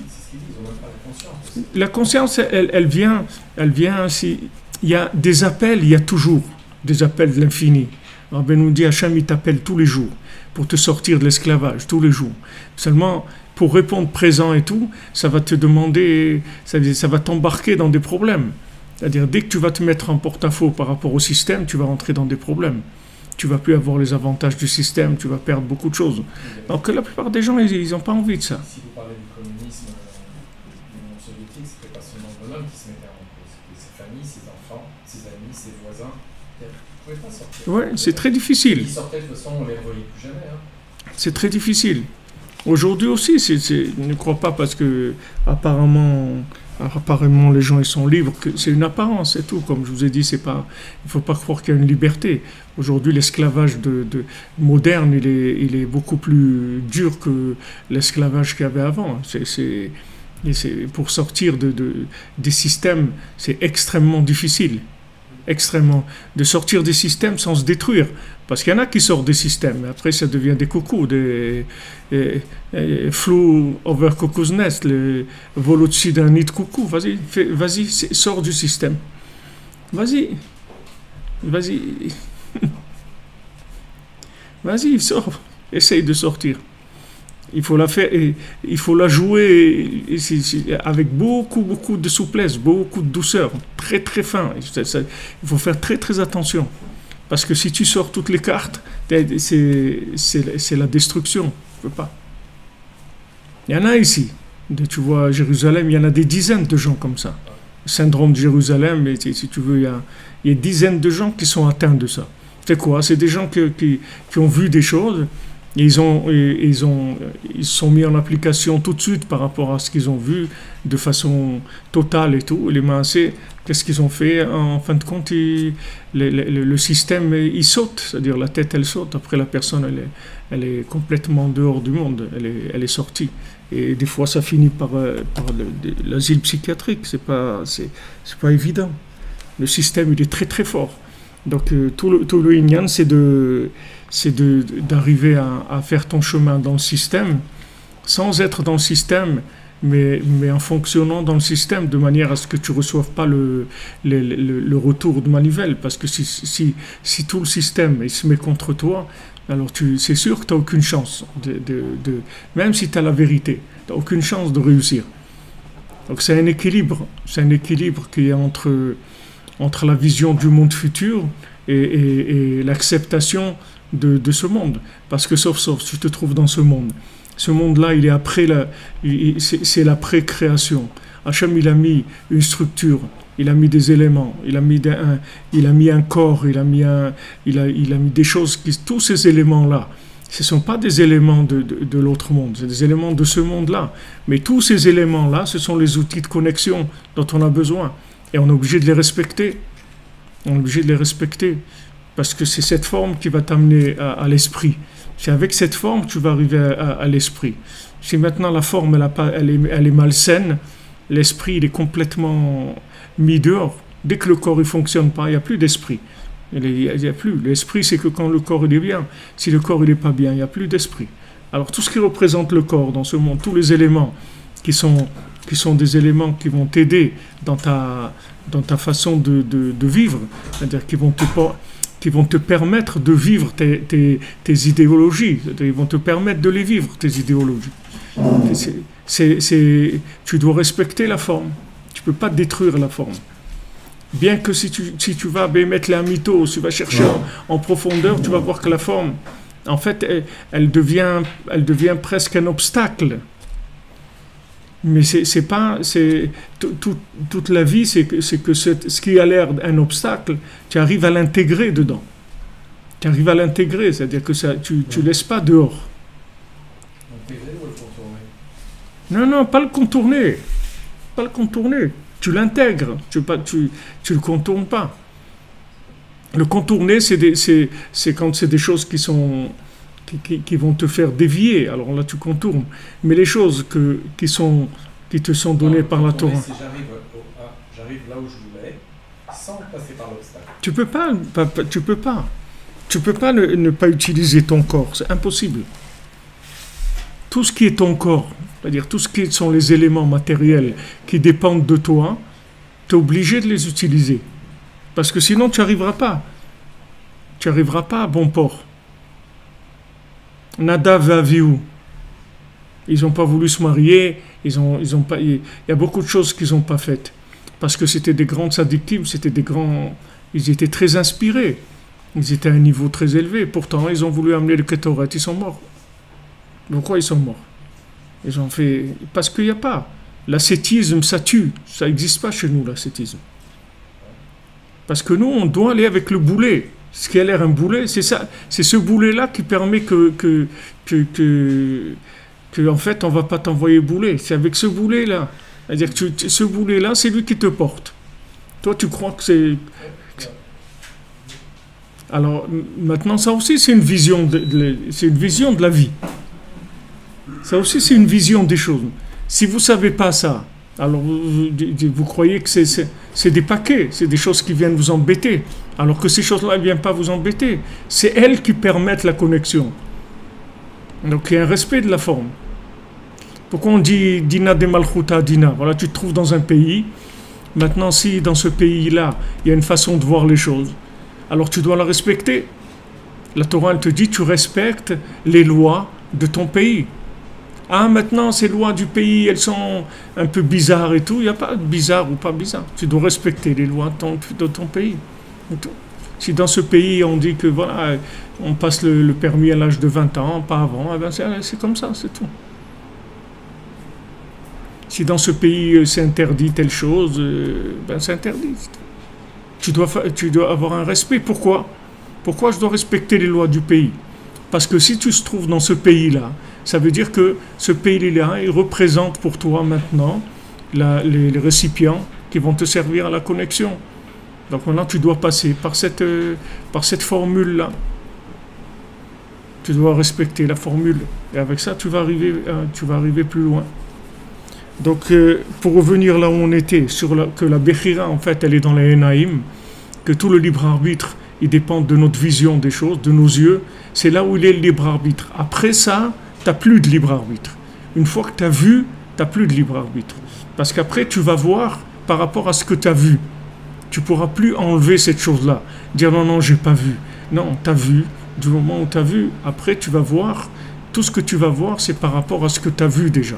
La conscience, elle vient il y a des appels, il y a toujours des appels de l'infini. Rabbi nous dit, Hachem, il t'appelle tous les jours pour te sortir de l'esclavage, tous les jours. Seulement, pour répondre présent et tout, ça va te demander, ça va t'embarquer dans des problèmes. C'est-à-dire, dès que tu vas te mettre en porte-à-faux par rapport au système, tu vas rentrer dans des problèmes. Tu vas plus avoir les avantages du système, tu vas perdre beaucoup de choses. Donc la plupart des gens, ils n'ont pas envie de ça. Si vous parlez du communisme soviétique, ce n'était pas seulement l'homme qui se mettait en cause, c'était ses familles, ses enfants, ses amis, ses voisins. Vous ne pouvez pas sortir. Oui, c'est très difficile. Ils sortaient de toute façon, on ne les revoyait plus jamais. Hein. C'est très difficile. Aujourd'hui aussi, ne crois pas parce que apparemment les gens ils sont libres, que c'est une apparence, c'est tout. Comme je vous ai dit, il ne faut pas croire qu'il y a une liberté. Aujourd'hui, l'esclavage moderne, il est beaucoup plus dur que l'esclavage qu'il y avait avant. Pour sortir des systèmes, c'est extrêmement difficile. Extrêmement. De sortir des systèmes sans se détruire. Parce qu'il y en a qui sortent des systèmes, mais après ça devient des coucous, des flou over cuckoo's nest, le vol au-dessus d'un nid de coucou. Vas-y, sors du système. Vas-y, sors, essaye de sortir. Il faut la faire, il faut la jouer avec beaucoup de souplesse, beaucoup de douceur, très très fin. Il faut faire très très attention. Parce que si tu sors toutes les cartes, c'est la destruction. Tu peux pas. Il y en a ici. Tu vois, à Jérusalem, il y en a des dizaines de gens comme ça. Le syndrome de Jérusalem, si tu veux, il y a des dizaines de gens qui sont atteints de ça. C'est quoi? C'est des gens qui ont vu des choses Ils se sont mis en application tout de suite par rapport à ce qu'ils ont vu de façon totale et tout. Les Maasé, qu'est-ce qu'ils ont fait? En fin de compte, le système, il saute, c'est-à-dire la tête, elle saute. Après, la personne, elle est complètement dehors du monde, elle est sortie. Et des fois, ça finit par l'asile psychiatrique. C'est pas évident. Le système, il est très très fort. Donc, tout le Inyan, c'est d'arriver à faire ton chemin dans le système, sans être dans le système, mais en fonctionnant dans le système, de manière à ce que tu ne reçoives pas le retour de manivelle. Parce que si tout le système il se met contre toi, alors c'est sûr que tu n'as aucune chance, même si tu as la vérité, tu n'as aucune chance de réussir. Donc c'est un équilibre qu'il y a entre la vision du monde futur et l'acceptation de ce monde. Parce que sauf tu te trouves dans ce monde. Ce monde-là, il est après c'est la pré-création. Hachem, il a mis une structure, il a mis des éléments, il a mis un corps, il a mis des choses, tous ces éléments-là, ce ne sont pas des éléments de l'autre monde, c'est des éléments de ce monde-là. Mais tous ces éléments-là, ce sont les outils de connexion dont on a besoin. Et on est obligé de les respecter. On est obligé de les respecter. Parce que c'est cette forme qui va t'amener à l'esprit. C'est avec cette forme que tu vas arriver à l'esprit. Si maintenant la forme, elle est malsaine, l'esprit, il est complètement mis dehors. Dès que le corps ne fonctionne pas, il n'y a plus d'esprit. Il y a plus. L'esprit, c'est que quand le corps il est bien. Si le corps il n'est pas bien, il n'y a plus d'esprit. Alors tout ce qui représente le corps dans ce monde, tous les éléments qui sont des éléments qui vont t'aider dans ta façon de vivre, c'est-à-dire qui vont te permettre de vivre tes idéologies, ils vont te permettre de les vivre, tes idéologies. Tu dois respecter la forme, tu ne peux pas détruire la forme. Bien que si tu vas mettre les mythos, tu vas chercher en profondeur, tu vas voir que la forme, en fait, elle devient presque un obstacle. Mais toute la vie, c'est que ce qui a l'air un obstacle, tu arrives à l'intégrer dedans. Tu arrives à l'intégrer, c'est-à-dire que tu ne laisses pas dehors. L'intégrer ou le contourner? Non, pas le contourner. Pas le contourner. Tu l'intègres, tu le contournes pas. Le contourner, c'est quand c'est des choses qui vont te faire dévier, alors là tu contournes. Mais les choses qui te sont données par la Torah. Si j'arrive là où je voulais, sans passer par l'obstacle. Tu peux pas ne pas utiliser ton corps, c'est impossible. Tout ce qui est ton corps, c'est-à-dire tout ce qui sont les éléments matériels qui dépendent de toi, tu es obligé de les utiliser. Parce que sinon tu n'arriveras pas. Tu n'arriveras pas à bon port. Nadav et Avihu, ils n'ont pas voulu se marier, il y a beaucoup de choses qu'ils n'ont pas faites. Parce que c'était des grands tzadikim, ils étaient très inspirés. Ils étaient à un niveau très élevé. Pourtant, ils ont voulu amener le Ketoret, ils sont morts. Pourquoi ils sont morts? Ils ont fait... Parce qu'il n'y a pas. L'ascétisme, ça tue. Ça n'existe pas chez nous, l'ascétisme. Parce que nous, on doit aller avec le boulet. Ce qui a l'air un boulet, c'est ça. C'est ce boulet-là qui permet que en fait, on ne va pas t'envoyer boulet. C'est avec ce boulet-là. C'est-à-dire que ce boulet-là, c'est lui qui te porte. Toi, tu crois que c'est... Alors, maintenant, ça aussi, c'est une vision de la vie. Ça aussi, c'est une vision des choses. Si vous ne savez pas ça, alors vous croyez que c'est des paquets, c'est des choses qui viennent vous embêter. Alors que ces choses-là ne viennent pas vous embêter. C'est elles qui permettent la connexion. Donc, il y a un respect de la forme. Pourquoi on dit Dina de Malchuta Dina? Voilà, tu te trouves dans un pays. Maintenant, si dans ce pays-là, il y a une façon de voir les choses, alors tu dois la respecter. La Torah, elle te dit, tu respectes les lois de ton pays. Ah, maintenant, ces lois du pays, elles sont un peu bizarres et tout. Il n'y a pas de bizarre ou pas bizarre. Tu dois respecter les lois de ton pays. Et tout. Si dans ce pays, on dit que voilà, on passe le permis à l'âge de 20 ans, pas avant, eh ben c'est comme ça, c'est tout. Si dans ce pays, c'est interdit telle chose, ben c'est interdit. Tu dois avoir un respect. Pourquoi je dois respecter les lois du pays? Parce que si tu te trouves dans ce pays-là, ça veut dire que ce pays-là, il représente pour toi maintenant les récipients qui vont te servir à la connexion. Donc maintenant, tu dois passer par cette formule-là. Tu dois respecter la formule. Et avec ça, tu vas arriver plus loin. Donc, pour revenir là où on était, que la Bechira, en fait, elle est dans les Enaïm, que tout le libre arbitre, il dépend de notre vision des choses, de nos yeux, c'est là où il est le libre arbitre. Après ça, tu n'as plus de libre arbitre. Une fois que tu as vu, tu n'as plus de libre arbitre. Parce qu'après, tu vas voir par rapport à ce que tu as vu. Tu ne pourras plus enlever cette chose-là. Dire non, j'ai pas vu. Non, tu as vu. Du moment où tu as vu, après, tu vas voir. Tout ce que tu vas voir, c'est par rapport à ce que tu as vu déjà.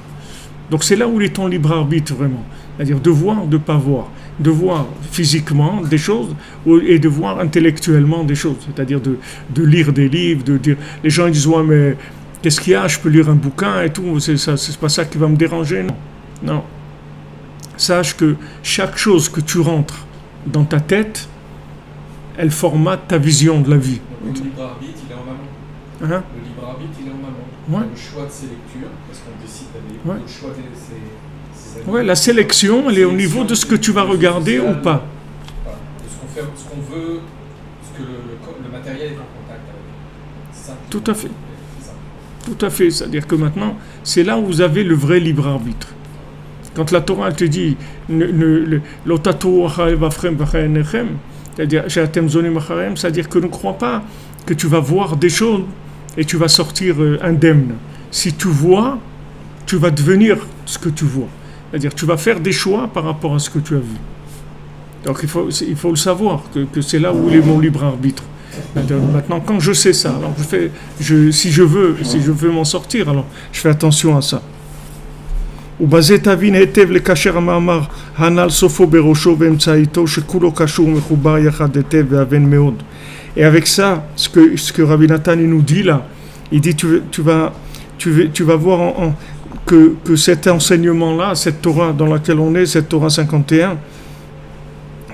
Donc c'est là où est ton libre arbitre vraiment. C'est-à-dire de voir, de ne pas voir. De voir physiquement des choses et de voir intellectuellement des choses. C'est-à-dire de lire des livres, de dire... Les gens ils disent, ouais, mais qu'est-ce qu'il y a? Je peux lire un bouquin et tout. C'est pas ça qui va me déranger, non. Non. Sache que chaque chose que tu rentres dans ta tête, elle formate ta vision de la vie. Donc, le libre arbitre, il est en amont. Hein? Le libre arbitre, il est en amont. Ouais. Le choix de ses lectures, parce qu'on décide d'aller. Ouais. Le choix de ses Ouais, la sélection, elle est au niveau de ce que tu vas regarder ou pas. Voilà. De ce qu'on veut, ce que le matériel est en contact avec. C'est ça. Tout à fait. C'est ça. Tout à fait. C'est-à-dire que maintenant, c'est là où vous avez le vrai libre arbitre. Quand la Torah elle te dit c'est-à-dire que ne crois pas que tu vas voir des choses et tu vas sortir indemne. Si tu vois, tu vas devenir ce que tu vois. C'est-à-dire tu vas faire des choix par rapport à ce que tu as vu. Donc il faut le savoir, que c'est là où est mon libre arbitre. Maintenant, quand je sais ça, alors si je veux m'en sortir, alors je fais attention à ça. ובזה תבין היטב לקשר המאמר הנ"ל סופו בראשו ואמצעיתו שכולו קשור מחובר יחד היטב והבן מאוד. Et avec ça, ce que Rabbi Nathan nous dit là, il dit tu vas voir que cet enseignement-là, cette Torah dans laquelle on est, cette Torah 51,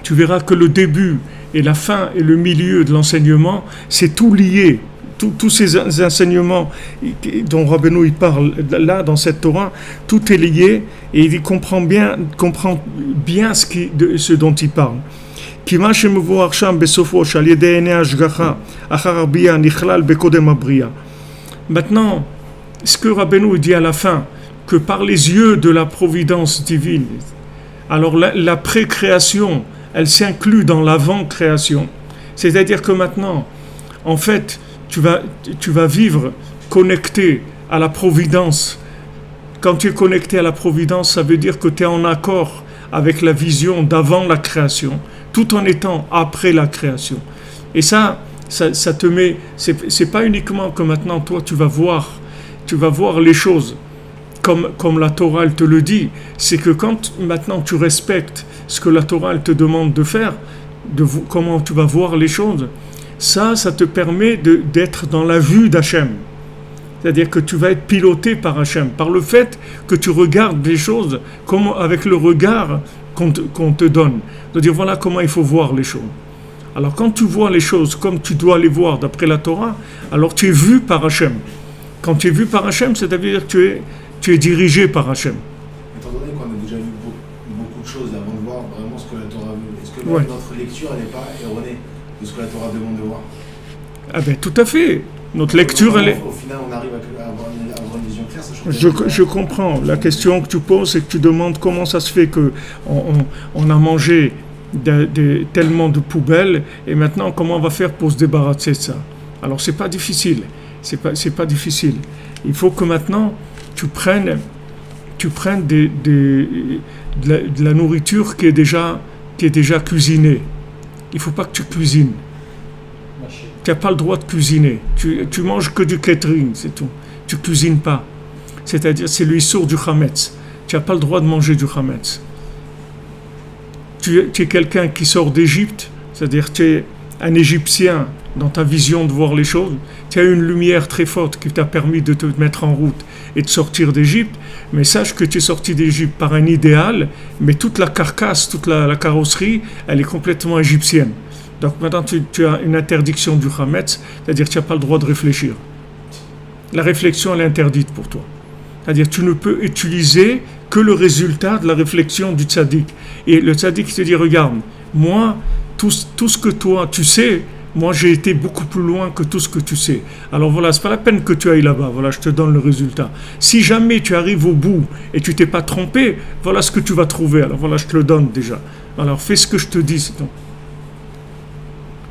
tu verras que le début et la fin et le milieu de l'enseignement, c'est tout lié. Tous ces enseignements dont Rabbeinu il parle là dans cette Torah, tout est lié et il comprend bien ce dont il parle. Maintenant, ce que Rabbeinu dit à la fin, que par les yeux de la providence divine, alors la pré-création, elle s'inclut dans l'avant-création. C'est-à-dire que maintenant, en fait, tu vas vivre connecté à la providence. Quand tu es connecté à la providence, ça veut dire que tu es en accord avec la vision d'avant la création, tout en étant après la création. Et ça te met... C'est pas uniquement que maintenant, toi, tu vas voir les choses comme la Torah elle te le dit. C'est que quand maintenant tu respectes ce que la Torah elle te demande de faire, comment tu vas voir les choses, ça te permet d'être dans la vue d'Hachem. C'est-à-dire que tu vas être piloté par Hachem, par le fait que tu regardes les choses comme avec le regard qu'on te donne. De dire voilà comment il faut voir les choses. Alors quand tu vois les choses comme tu dois les voir d'après la Torah, alors tu es vu par Hachem. Quand tu es vu par Hachem, c'est-à-dire que tu es dirigé par Hachem. Étant donné qu'on a déjà vu beaucoup de choses avant de voir vraiment ce que la Torah veut, est-ce que notre lecture n'est pas erronée de ce que la Torah demande de voir? Ah ben tout à fait. Notre lecture, elle est... Au final, on arrive à avoir une vision claire. Je comprends. La question que tu poses, c'est que tu demandes comment ça se fait qu'on a mangé tellement de poubelles et maintenant comment on va faire pour se débarrasser de ça. Alors c'est pas difficile. C'est pas difficile. Il faut que maintenant tu prennes de la nourriture qui est déjà cuisinée. Il faut pas que tu cuisines. Tu n'as pas le droit de cuisiner. Tu manges que du catering, c'est tout. Tu ne cuisines pas. C'est-à-dire, c'est le issour du chametz. Tu n'as pas le droit de manger du chametz. Tu es quelqu'un qui sort d'Égypte, c'est-à-dire tu es un Égyptien dans ta vision de voir les choses. Tu as une lumière très forte qui t'a permis de te mettre en route et de sortir d'Égypte. Mais sache que tu es sorti d'Égypte par un idéal, mais toute la carcasse, toute la carrosserie, elle est complètement égyptienne. Donc maintenant, tu as une interdiction du chametz, c'est-à-dire que tu n'as pas le droit de réfléchir. La réflexion, elle est interdite pour toi. C'est-à-dire, tu ne peux utiliser que le résultat de la réflexion du tzaddik. Et le tzaddik te dit, regarde, moi, tout ce que toi, tu sais, moi, j'ai été beaucoup plus loin que tout ce que tu sais. Alors voilà, c'est pas la peine que tu ailles là-bas. Voilà, je te donne le résultat. Si jamais tu arrives au bout et tu t'es pas trompé, voilà ce que tu vas trouver. Alors voilà, je te le donne déjà. Alors fais ce que je te dis, c'est tout.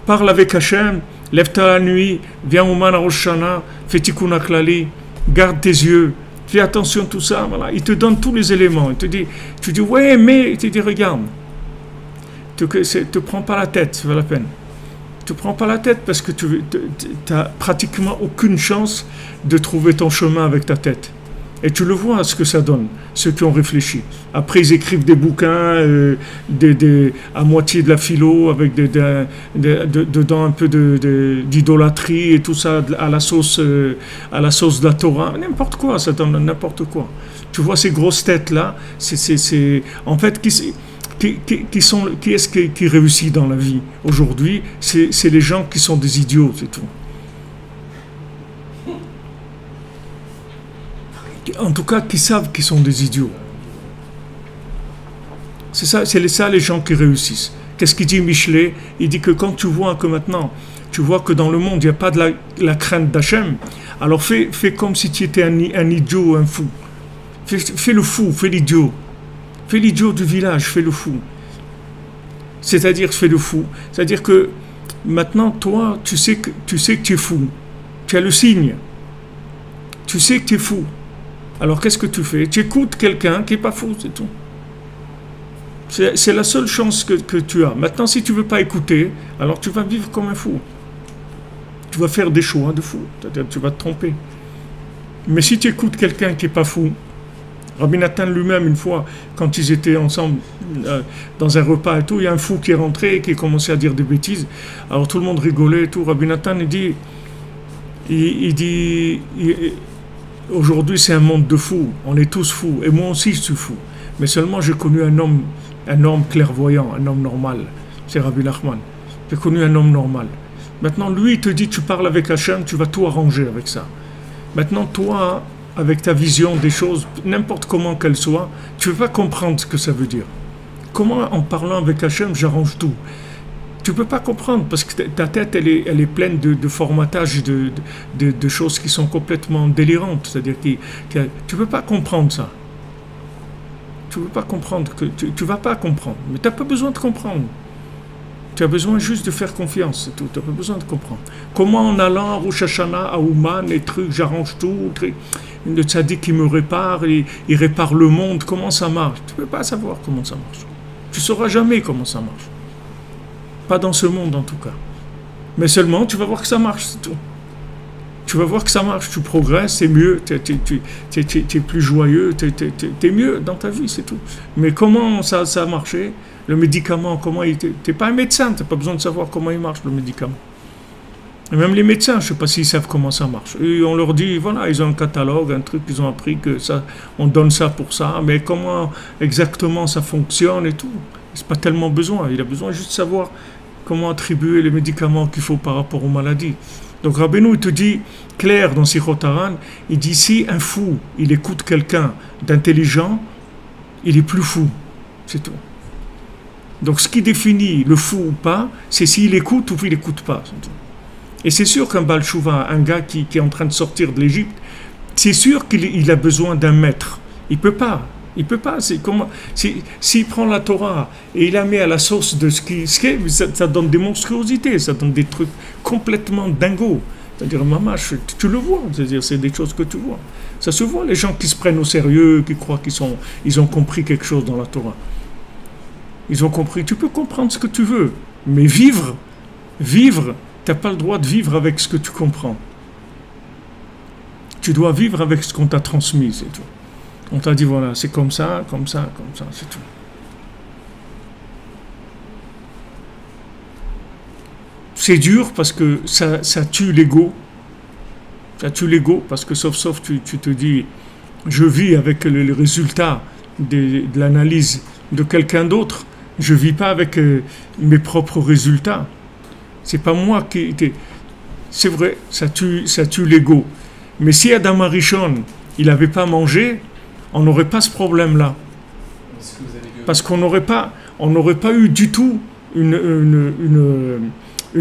Parle avec Hachem, lève-toi la nuit, viens au Man Rosh Hashanah, fais Tikkun HaKlali, garde tes yeux, fais attention à tout ça. Voilà. Il te donne tous les éléments. Il te dit, tu dis, ouais, mais, il te dit, regarde, te prends pas la tête, c'est pas la peine. Tu ne prends pas la tête parce que tu n'as pratiquement aucune chance de trouver ton chemin avec ta tête. Et tu le vois ce que ça donne, ceux qui ont réfléchi. Après, ils écrivent des bouquins à moitié de la philo, avec dedans un peu d'idolâtrie et tout ça, à la sauce de la Torah. N'importe quoi, ça donne n'importe quoi. Tu vois ces grosses têtes-là, en fait, qui est-ce qui réussit dans la vie aujourd'hui? C'est les gens qui sont des idiots, c'est tout. En tout cas, qui savent qu'ils sont des idiots. C'est ça les gens qui réussissent. Qu'est-ce qu'il dit Michelet? Il dit que quand tu vois que maintenant, tu vois que dans le monde, il n'y a pas de la crainte d'Hachem, alors fais comme si tu étais un idiot, un fou. Fais le fou, fais l'idiot. Fais l'idiot du village, fais le fou. C'est-à-dire, fais le fou. C'est-à-dire que maintenant, toi, tu sais que tu es fou. Tu as le signe. Tu sais que tu es fou. Alors, qu'est-ce que tu fais? Tu écoutes quelqu'un qui n'est pas fou, c'est tout. C'est la seule chance que tu as. Maintenant, si tu ne veux pas écouter, alors tu vas vivre comme un fou. Tu vas faire des choix de fou. C'est-à-dire, tu vas te tromper. Mais si tu écoutes quelqu'un qui n'est pas fou, Rabbi Nathan lui-même, une fois, quand ils étaient ensemble dans un repas et tout, il y a un fou qui est rentré et qui a commencé à dire des bêtises. Alors tout le monde rigolait et tout. Rabbi Nathan, il dit, aujourd'hui c'est un monde de fous, on est tous fous, et moi aussi je suis fou. Mais seulement j'ai connu un homme clairvoyant, un homme normal. C'est Rabbi Nachman. J'ai connu un homme normal. Maintenant, lui, il te dit, tu parles avec Hachem, tu vas tout arranger avec ça. Maintenant, toi, avec ta vision des choses, n'importe comment qu'elle soit, tu ne veux pas comprendre ce que ça veut dire. Comment, en parlant avec Hachem, j'arrange tout? Tu ne peux pas comprendre, parce que ta tête, elle est pleine de formatage, de choses qui sont complètement délirantes. C'est-à-dire que tu ne peux pas comprendre ça. Tu ne peux pas comprendre, tu ne vas pas comprendre. Mais tu n'as pas besoin de comprendre. Tu as besoin juste de faire confiance, c'est tout. Tu n'as pas besoin de comprendre. Comment en allant à Rosh Hashanah, à Ouman, les trucs, j'arrange tout, le tzaddik qui me répare, il répare le monde, comment ça marche? Tu ne peux pas savoir comment ça marche. Tu ne sauras jamais comment ça marche. Pas dans ce monde en tout cas. Mais seulement, tu vas voir que ça marche, c'est tout. Tu vas voir que ça marche, tu progresses, c'est mieux, tu es plus joyeux, tu es mieux dans ta vie, c'est tout. Mais comment ça a marché? Le médicament, comment il... Tu n'es pas un médecin, tu n'as pas besoin de savoir comment il marche, le médicament. Et même les médecins, je ne sais pas s'ils savent comment ça marche. Et on leur dit, voilà, ils ont un catalogue, un truc, ils ont appris que ça, on donne ça pour ça, mais comment exactement ça fonctionne et tout. C'est pas tellement besoin, il a besoin juste de savoir comment attribuer les médicaments qu'il faut par rapport aux maladies. Donc Rabbeinu, il te dit, clair dans Sichot Haran, il dit, si un fou, il écoute quelqu'un d'intelligent, il est plus fou, c'est tout. Donc ce qui définit le fou ou pas, c'est s'il écoute ou il n'écoute pas. Et c'est sûr qu'un Baal Tshuva, un gars qui est en train de sortir de l'Égypte, c'est sûr qu'il a besoin d'un maître. Il peut pas. S'il prend la Torah et il la met à la sauce de ce qui ça donne des monstruosités, ça donne des trucs complètement dingos. C'est-à-dire, maman, tu le vois, c'est-à-dire, c'est des choses que tu vois. Ça se voit, les gens qui se prennent au sérieux, qui croient ils ont compris quelque chose dans la Torah. Ils ont compris, tu peux comprendre ce que tu veux, mais vivre, tu n'as pas le droit de vivre avec ce que tu comprends. Tu dois vivre avec ce qu'on t'a transmis, c'est tout. On t'a dit, voilà, c'est comme ça, c'est tout. C'est dur parce que ça tue l'ego. Ça tue l'ego parce que sauf tu te dis, je vis avec les résultats de l'analyse de quelqu'un d'autre. Je ne vis pas avec mes propres résultats. C'est pas moi qui... C'est vrai, ça tue l'ego. Mais si Adam Arishon, il n'avait pas mangé, on n'aurait pas ce problème-là. Parce qu'on n'aurait pas eu du tout une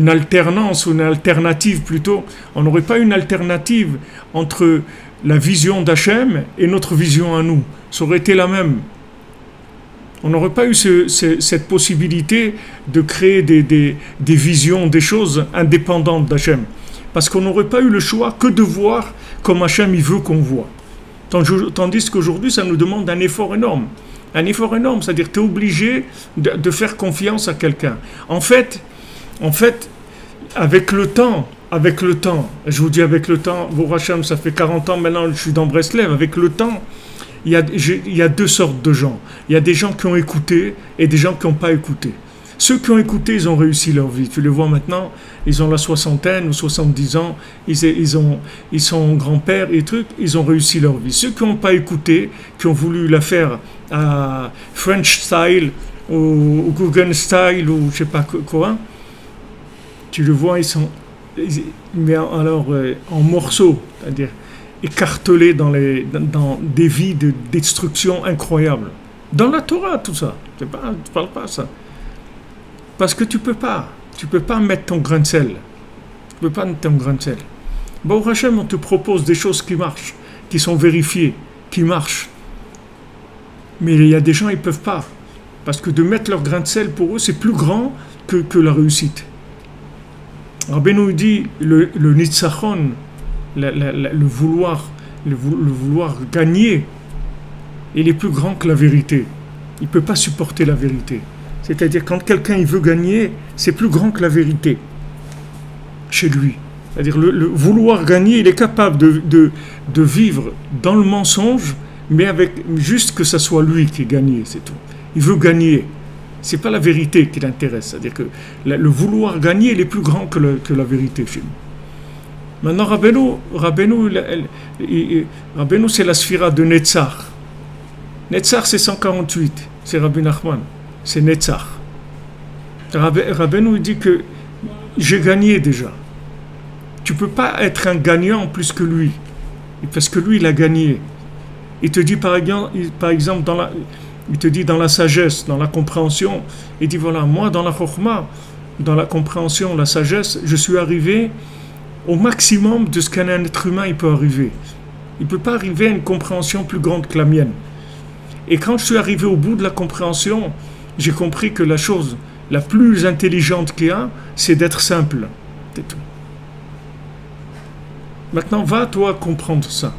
alternance, ou une alternative plutôt. On n'aurait pas une alternative entre la vision d'Hachem et notre vision à nous. Ça aurait été la même. On n'aurait pas eu cette possibilité de créer des visions, des choses indépendantes d'Hachem. Parce qu'on n'aurait pas eu le choix que de voir comme Hachem il veut qu'on voit. Tandis qu'aujourd'hui, ça nous demande un effort énorme. Un effort énorme, c'est-à-dire que tu es obligé de faire confiance à quelqu'un. En fait, avec le temps, je vous dis avec le temps, Baruch Hashem, ça fait 40 ans maintenant, je suis dans Breslev, avec le temps, il y a deux sortes de gens. Il y a des gens qui ont écouté et des gens qui n'ont pas écouté. Ceux qui ont écouté, ils ont réussi leur vie. Tu les vois maintenant, ils ont la soixantaine ou 70 ans, ils sont grands-pères et trucs, ils ont réussi leur vie. Ceux qui n'ont pas écouté, qui ont voulu la faire à French style ou Guggen style ou je sais pas quoi, tu le vois, mais alors en morceaux, c'est-à-dire écartelés dans des vies de destruction incroyables. Dans la Torah, tout ça. Tu ne parles pas ça. Parce que tu peux pas mettre ton grain de sel. Tu peux pas mettre ton grain de sel. Baruch Hashem, on te propose des choses qui marchent, qui sont vérifiées, qui marchent. Mais il y a des gens, ils peuvent pas. Parce que de mettre leur grain de sel, pour eux, c'est plus grand que la réussite. Rabbeinu dit, le nitzachon, le vouloir gagner, il est plus grand que la vérité. Il ne peut pas supporter la vérité. C'est-à-dire, quand quelqu'un il veut gagner, c'est plus grand que la vérité chez lui. C'est-à-dire, le vouloir gagner, il est capable de vivre dans le mensonge, mais avec juste que ce soit lui qui gagné, c'est tout. Il veut gagner. Ce n'est pas la vérité qui l'intéresse. C'est-à-dire que le vouloir gagner, il est plus grand que la vérité chez nous. Maintenant, Rabbeinu, c'est la sphira de Netzach. Netzach, c'est 148. C'est Rabbi Nachman. C'est Netzach. Rabbeinu dit que j'ai gagné déjà. Tu ne peux pas être un gagnant plus que lui. Parce que lui, il a gagné. Il te dit par exemple il te dit dans la sagesse, dans la compréhension, il dit voilà, moi dans la chokhma, dans la compréhension, la sagesse, je suis arrivé au maximum de ce qu'un être humain il peut arriver. Il ne peut pas arriver à une compréhension plus grande que la mienne. Et quand je suis arrivé au bout de la compréhension, j'ai compris que la chose la plus intelligente qu'il y a, c'est d'être simple. C'est tout. Maintenant, va toi comprendre ça.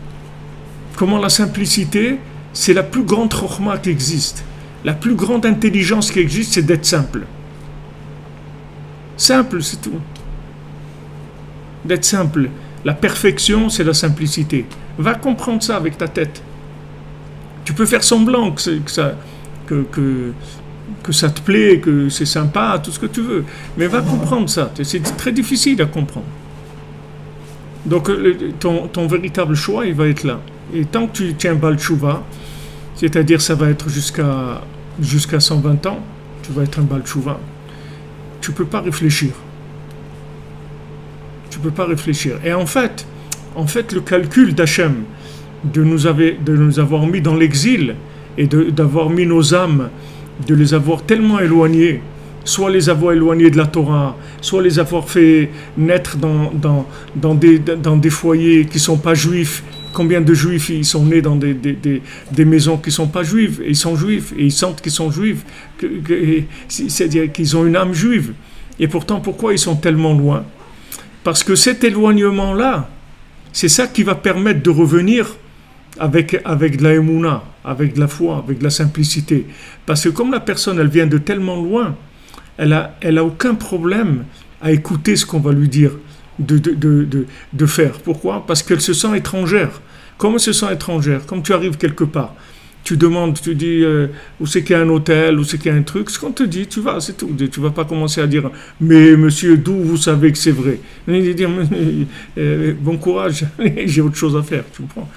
Comment la simplicité, c'est la plus grande chokhma qui existe. La plus grande intelligence qui existe, c'est d'être simple. Simple, c'est tout. D'être simple. La perfection, c'est la simplicité. Va comprendre ça avec ta tête. Tu peux faire semblant que ça te plaît, que c'est sympa, tout ce que tu veux. Mais va comprendre ça. C'est très difficile à comprendre. Donc, ton véritable choix, il va être là. Et tant que tu tiens Baal Tshuva, c'est-à-dire ça va être jusqu'à 120 ans, tu vas être un Baal Tshuva, tu ne peux pas réfléchir. Tu ne peux pas réfléchir. Et en fait, le calcul d'Hachem, de nous avoir mis dans l'exil et d'avoir mis nos âmes, de les avoir tellement éloignés, soit les avoir éloignés de la Torah, soit les avoir fait naître dans des foyers qui ne sont pas juifs. Combien de juifs ils sont nés dans des maisons qui ne sont pas juives, et ils sont juifs, et ils sentent qu'ils sont juifs, c'est-à-dire qu'ils ont une âme juive. Et pourtant, pourquoi ils sont tellement loin? Parce que cet éloignement-là, c'est ça qui va permettre de revenir avec de la émouna, avec de la foi, avec de la simplicité. Parce que comme la personne, elle vient de tellement loin, elle a aucun problème à écouter ce qu'on va lui dire de faire. Pourquoi? Parce qu'elle se sent étrangère. Comme elle se sent étrangère, comme tu arrives quelque part, tu demandes, tu dis où c'est qu'il y a un hôtel, où c'est qu'il y a un truc, ce qu'on te dit, tu vas, c'est tout. Tu vas pas commencer à dire mais monsieur, d'où vous savez que c'est vrai? Bon courage, j'ai autre chose à faire, tu comprends?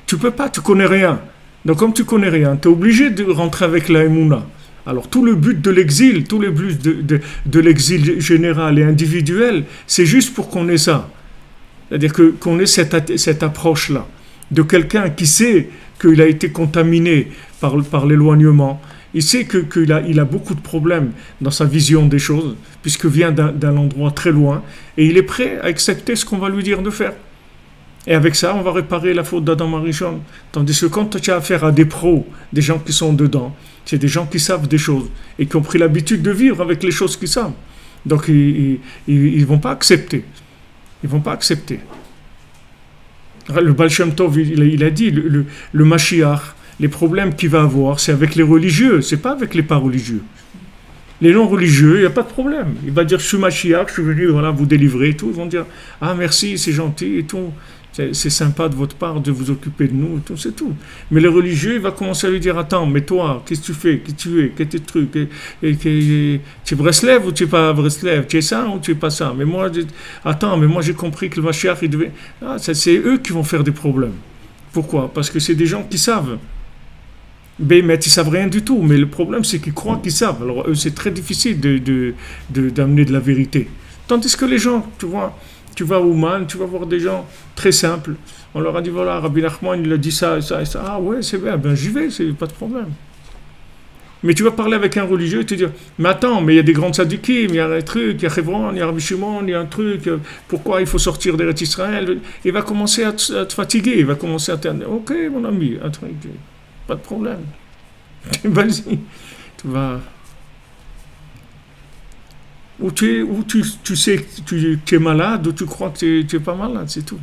Tu peux pas, tu connais rien. Donc comme tu connais rien, tu es obligé de rentrer avec la émouna. Alors tout le but de l'exil, tout le but de l'exil général et individuel, c'est juste pour qu'on ait ça. C'est-à-dire qu'on ait cette approche-là, de quelqu'un qui sait qu'il a été contaminé par l'éloignement, il sait qu'il a beaucoup de problèmes dans sa vision des choses, puisqu'il vient d'un endroit très loin, et il est prêt à accepter ce qu'on va lui dire de faire. Et avec ça, on va réparer la faute d'Adam Arishon. Tandis que quand tu as affaire à des pros, des gens qui sont dedans, c'est des gens qui savent des choses, et qui ont pris l'habitude de vivre avec les choses qu'ils savent. Donc ils ne vont pas accepter. Ils ne vont pas accepter. Le Baal Shem Tov, il a dit, le Mashiach, les problèmes qu'il va avoir, c'est avec les religieux, c'est pas avec les pas religieux. Les non-religieux, il n'y a pas de problème. Il va dire, je suis Mashiach, je suis venu voilà, vous délivrer et tout. Ils vont dire, ah merci, c'est gentil et tout. C'est sympa de votre part de vous occuper de nous et tout, c'est tout. Mais les religieux, il va commencer à lui dire, attends, mais toi, qu'est-ce que tu fais, qui tu es, quel est tes trucs, tu es Breslev ou tu n'es pas Breslev, tu es ça ou tu n'es pas ça. Mais moi, attends, mais moi j'ai compris que le Mashiach, il devait... Ah, c'est eux qui vont faire des problèmes. Pourquoi? Parce que c'est des gens qui savent. Mais ils savent rien du tout, mais le problème c'est qu'ils croient qu'ils savent. Alors eux, c'est très difficile d'amener de la vérité. Tandis que les gens, tu vas au Man, tu vas voir des gens très simples. On leur a dit, voilà, Rabbi Nachman, il a dit ça et ça et ça. Ah ouais, c'est bien, ben j'y vais, c'est pas de problème. Mais tu vas parler avec un religieux et te dire, mais attends, mais il y a des grands tzadikim, il y a un truc, il y a Hebron, il y a Rabbi Shimon, il y a un truc, pourquoi il faut sortir d'Eretz Israël? Il va commencer à te fatiguer, il va commencer à te dire, ok mon ami, un truc, pas de problème. Vas-y, tu vas... Ou tu sais que tu es malade, ou tu crois que tu n'es pas malade, c'est tout.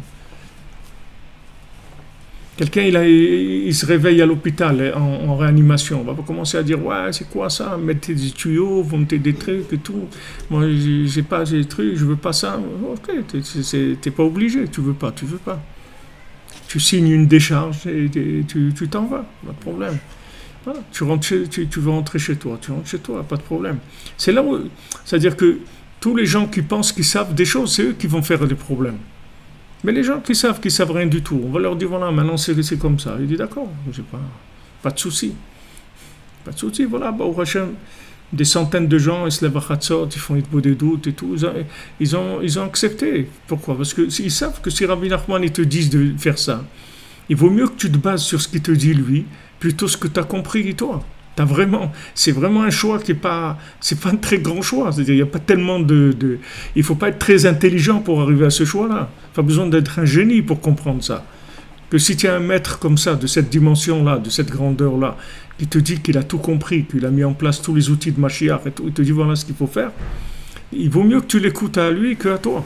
Quelqu'un, il se réveille à l'hôpital en réanimation. On va commencer à dire, ouais, c'est quoi ça? Mettez des tuyaux, vous mettez des trucs et tout. Moi, j'ai pas des trucs, je veux pas ça. Ok, t'es pas obligé, tu veux pas. Tu signes une décharge et tu t'en vas, pas de problème. Voilà, tu veux rentrer chez toi, tu rentres chez toi, pas de problème. C'est là où, c'est-à-dire que tous les gens qui pensent qu'ils savent des choses, c'est eux qui vont faire des problèmes. Mais les gens qui savent rien du tout, on va leur dire, voilà, maintenant c'est comme ça. Il dit, d'accord, j'ai pas de souci. Pas de souci, voilà, bah, au Hachem, des centaines de gens, ils se lèvent à Chatzot, ils font des doutes et tout, ils ont accepté. Pourquoi? Parce qu'ils savent que si Rabbi Nachman ils te disent de faire ça, il vaut mieux que tu te bases sur ce qu'il te dit lui, plutôt ce que tu as compris toi. C'est vraiment un choix qui c'est pas un très grand choix. C'est-à-dire, il n'y a pas tellement il faut pas être très intelligent pour arriver à ce choix-là. Pas besoin d'être un génie pour comprendre ça. Que si tu as un maître comme ça, de cette dimension-là, de cette grandeur-là, qui te dit qu'il a tout compris, qu'il a mis en place tous les outils de Mashiach et tout, il te dit voilà ce qu'il faut faire, il vaut mieux que tu l'écoutes à lui qu'à toi.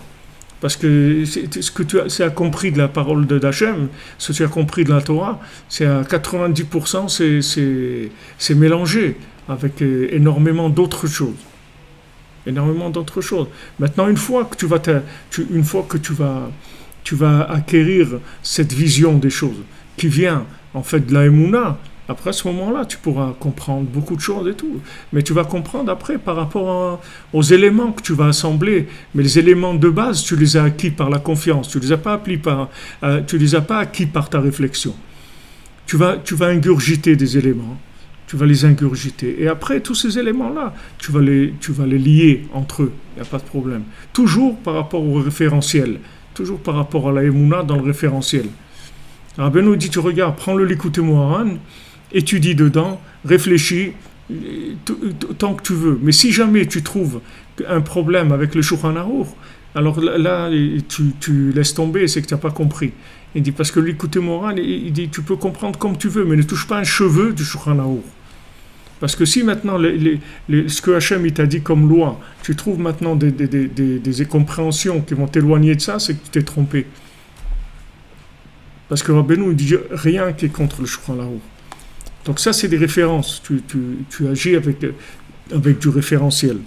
Parce que ce que tu as compris de la parole d'Hachem, ce que tu as compris de la Torah, c'est à 90%, c'est mélangé avec énormément d'autres choses. Maintenant, une fois que tu vas acquérir cette vision des choses qui vient en fait de la Emouna, après à ce moment-là, tu pourras comprendre beaucoup de choses et tout. Mais tu vas comprendre après par rapport aux éléments que tu vas assembler. Mais les éléments de base, tu les as acquis par la confiance. Tu les as pas acquis par ta réflexion. Tu vas ingurgiter des éléments. Tu vas les ingurgiter. Et après, tous ces éléments-là, tu vas les lier entre eux. Il n'y a pas de problème. Toujours par rapport au référentiel. Toujours par rapport à la Emouna dans le référentiel. Rabbeinu dit, tu regardes, prends le Likutei Moharan, étudie dedans, réfléchis tant que tu veux. Mais si jamais tu trouves un problème avec le Shulchan Aruch, alors là, tu laisses tomber, c'est que tu n'as pas compris. Il dit, parce que le Likutei Moharan, il dit, tu peux comprendre comme tu veux, mais ne touche pas un cheveu du Shulchan Aruch. Parce que si maintenant, ce que Hachem t'a dit comme loi, tu trouves maintenant des incompréhensions qui vont t'éloigner de ça, c'est que tu t'es trompé. Parce que Rabbeinu dit rien qui est contre le Shulchan Aruch. Donc ça, c'est des références. Tu agis avec du référentiel.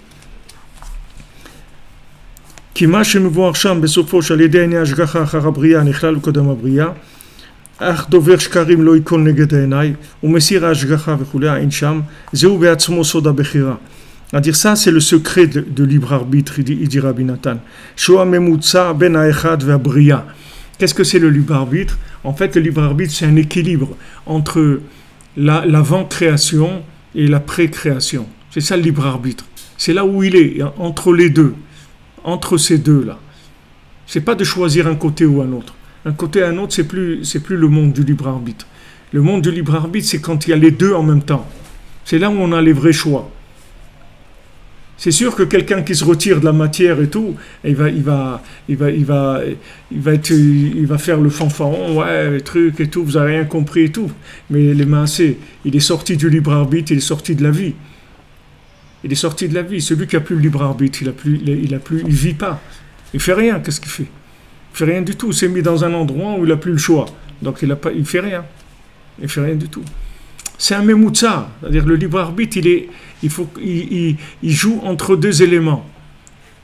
כי מה שמבואר שם בסופו שעל ידי עיני השגחה אחר הבריאה נכלל וקודם הבריאה, אך דובר שקרים לא ייכון נגד העיני, ומסיר ההשגחה וכולי, אין שם, זהו בעצמו סוד הבחירה. C'est-à-dire ça, c'est le secret de libre arbitre, il dit Rabbi Nathan. שהוא הממוצע בין האחד והבריאה. Qu'est-ce que c'est le libre arbitre? En fait, le libre arbitre, c'est un équilibre entre l'avant-création et la pré-création. C'est ça le libre arbitre. C'est là où il est, entre les deux. Entre ces deux-là. C'est pas de choisir un côté ou un autre. Un côté ou un autre, c'est plus le monde du libre arbitre. Le monde du libre arbitre, c'est quand il y a les deux en même temps. C'est là où on a les vrais choix. C'est sûr que quelqu'un qui se retire de la matière et tout, il va faire le fanfaron, ouais, les trucs et tout, vous n'avez rien compris et tout. Mais les massés, il est sorti du libre arbitre, il est sorti de la vie. Il est sorti de la vie. Celui qui a plus le libre arbitre, il vit pas. Il fait rien. Qu'est-ce qu'il fait? Il fait rien du tout. Il s'est mis dans un endroit où il a plus le choix. Donc il fait rien. Il fait rien du tout. C'est un mémoutsa, c'est-à-dire le libre arbitre, il joue entre deux éléments.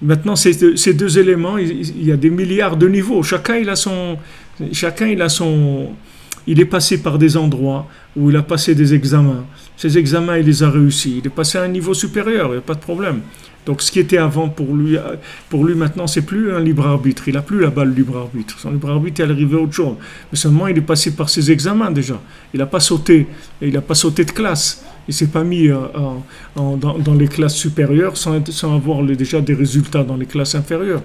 Maintenant, ces deux éléments, il y a des milliards de niveaux. Chacun il est passé par des endroits où il a passé des examens. Ces examens, il les a réussis. Il est passé à un niveau supérieur, il n'y a pas de problème. Donc, ce qui était avant pour lui maintenant, c'est plus un libre arbitre. Il n'a plus là-bas le libre arbitre. Son libre arbitre est arrivé à autre chose. Mais seulement, il est passé par ses examens déjà. Il n'a pas sauté. Il n'a pas sauté de classe. Il ne s'est pas mis dans les classes supérieures sans avoir déjà des résultats dans les classes inférieures.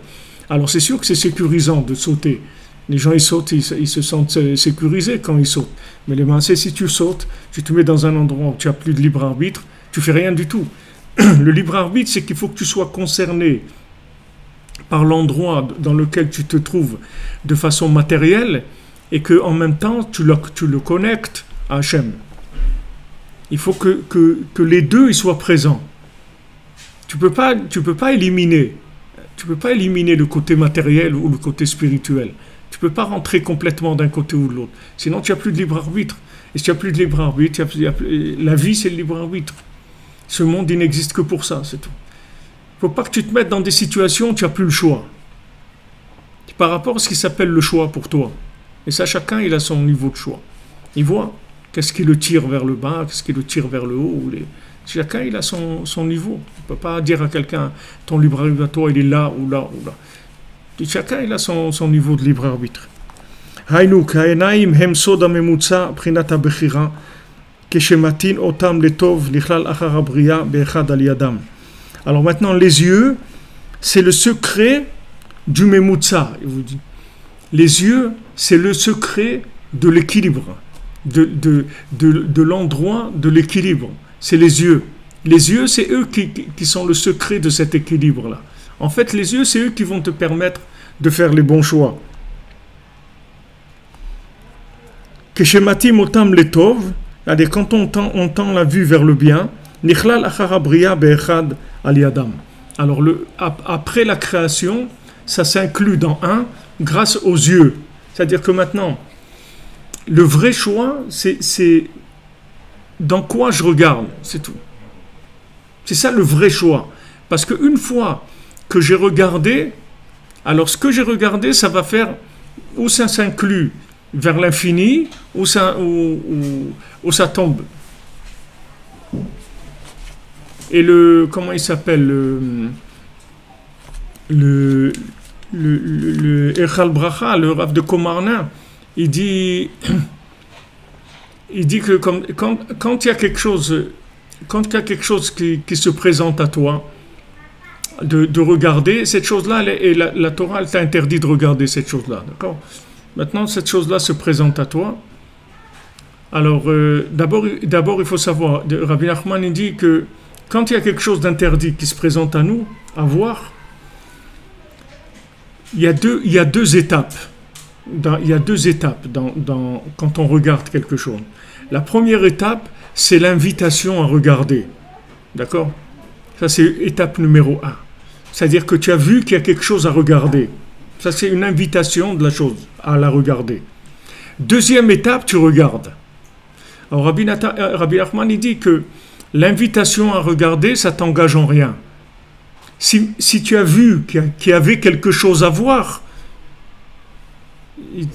Alors, c'est sûr que c'est sécurisant de sauter. Les gens, ils sautent, ils se sentent sécurisés quand ils sautent. Mais les massés, si tu sautes, tu te mets dans un endroit où tu n'as plus de libre arbitre, tu ne fais rien du tout. Le libre arbitre, c'est qu'il faut que tu sois concerné par l'endroit dans lequel tu te trouves de façon matérielle et qu'en même temps, tu le connectes à Hachem. Il faut que les deux ils soient présents. Tu peux pas éliminer le côté matériel ou le côté spirituel. Tu ne peux pas rentrer complètement d'un côté ou de l'autre. Sinon, tu n'as plus de libre arbitre. Et si tu n'as plus de libre arbitre, la vie, c'est le libre arbitre. Ce monde, il n'existe que pour ça, c'est tout. Il ne faut pas que tu te mettes dans des situations où tu n'as plus le choix. Par rapport à ce qui s'appelle le choix pour toi. Et ça, chacun, il a son niveau de choix. Il voit qu'est-ce qui le tire vers le bas, qu'est-ce qui le tire vers le haut. Chacun, il a son niveau. On ne peut pas dire à quelqu'un, ton libre arbitre à toi, il est là ou là ou là. Chacun, il a son niveau de libre arbitre. Haynu, ka'enayim hem soda memutza prinat ha'bechira. Alors maintenant, les yeux, c'est le secret du memutza. Les yeux, c'est le secret de l'équilibre, de l'endroit de l'équilibre. C'est les yeux. Les yeux, c'est eux qui sont le secret de cet équilibre-là. En fait, les yeux, c'est eux qui vont te permettre de faire les bons choix. Keshematim otam letov. Quand on tend la vue vers le bien, alors après la création, ça s'inclut dans un grâce aux yeux. C'est-à-dire que maintenant, le vrai choix, c'est dans quoi je regarde, c'est tout. C'est ça le vrai choix. Parce qu'une fois que j'ai regardé, alors ce que j'ai regardé, ça va faire, ou ça s'inclut vers l'infini, ou ça tombe. Et comment il s'appelle, le Echal Bracha, le Rav de Komarna, il dit que quand il y a quelque chose, qui se présente à toi, de regarder cette chose-là, et la Torah, elle t'a interdit de regarder cette chose-là, d'accord? Maintenant, cette chose-là se présente à toi. Alors, d'abord, il faut savoir, Rabbi Nachman, il dit que quand il y a quelque chose d'interdit qui se présente à nous, à voir, il y a deux étapes. Il y a deux étapes quand on regarde quelque chose. La première étape, c'est l'invitation à regarder. D'accord? Ça, c'est étape numéro 1. C'est-à-dire que tu as vu qu'il y a quelque chose à regarder. Ça, c'est une invitation de la chose, à la regarder. Deuxième étape, tu regardes. Alors, Rabbi Nachman, il dit que l'invitation à regarder, ça t'engage en rien. Si tu as vu qu'il y avait quelque chose à voir, il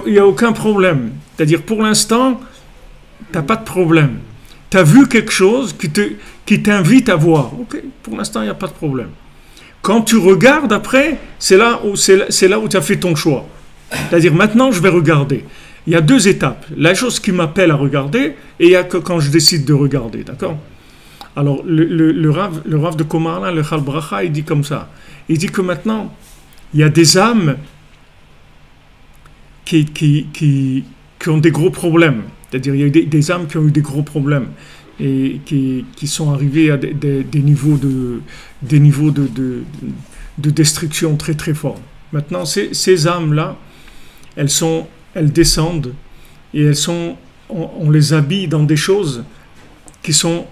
n'y a aucun problème. C'est-à-dire, pour l'instant, tu n'as pas de problème. Tu as vu quelque chose qui t'invite à voir. Ok, pour l'instant, il n'y a pas de problème. Quand tu regardes après, c'est là où tu as fait ton choix. C'est-à-dire, maintenant, je vais regarder. Il y a deux étapes. La chose qui m'appelle à regarder, et il y a que quand je décide de regarder. D'accord? Alors, le Rav de Komarna, le Echal Bracha, il dit comme ça. Il dit que maintenant, il y a des âmes qui ont des gros problèmes. C'est-à-dire, il y a des âmes qui ont eu des gros problèmes et qui sont arrivées à des niveaux de destruction très très forts. Maintenant, ces âmes-là, elles descendent et on les habille dans des choses qui sont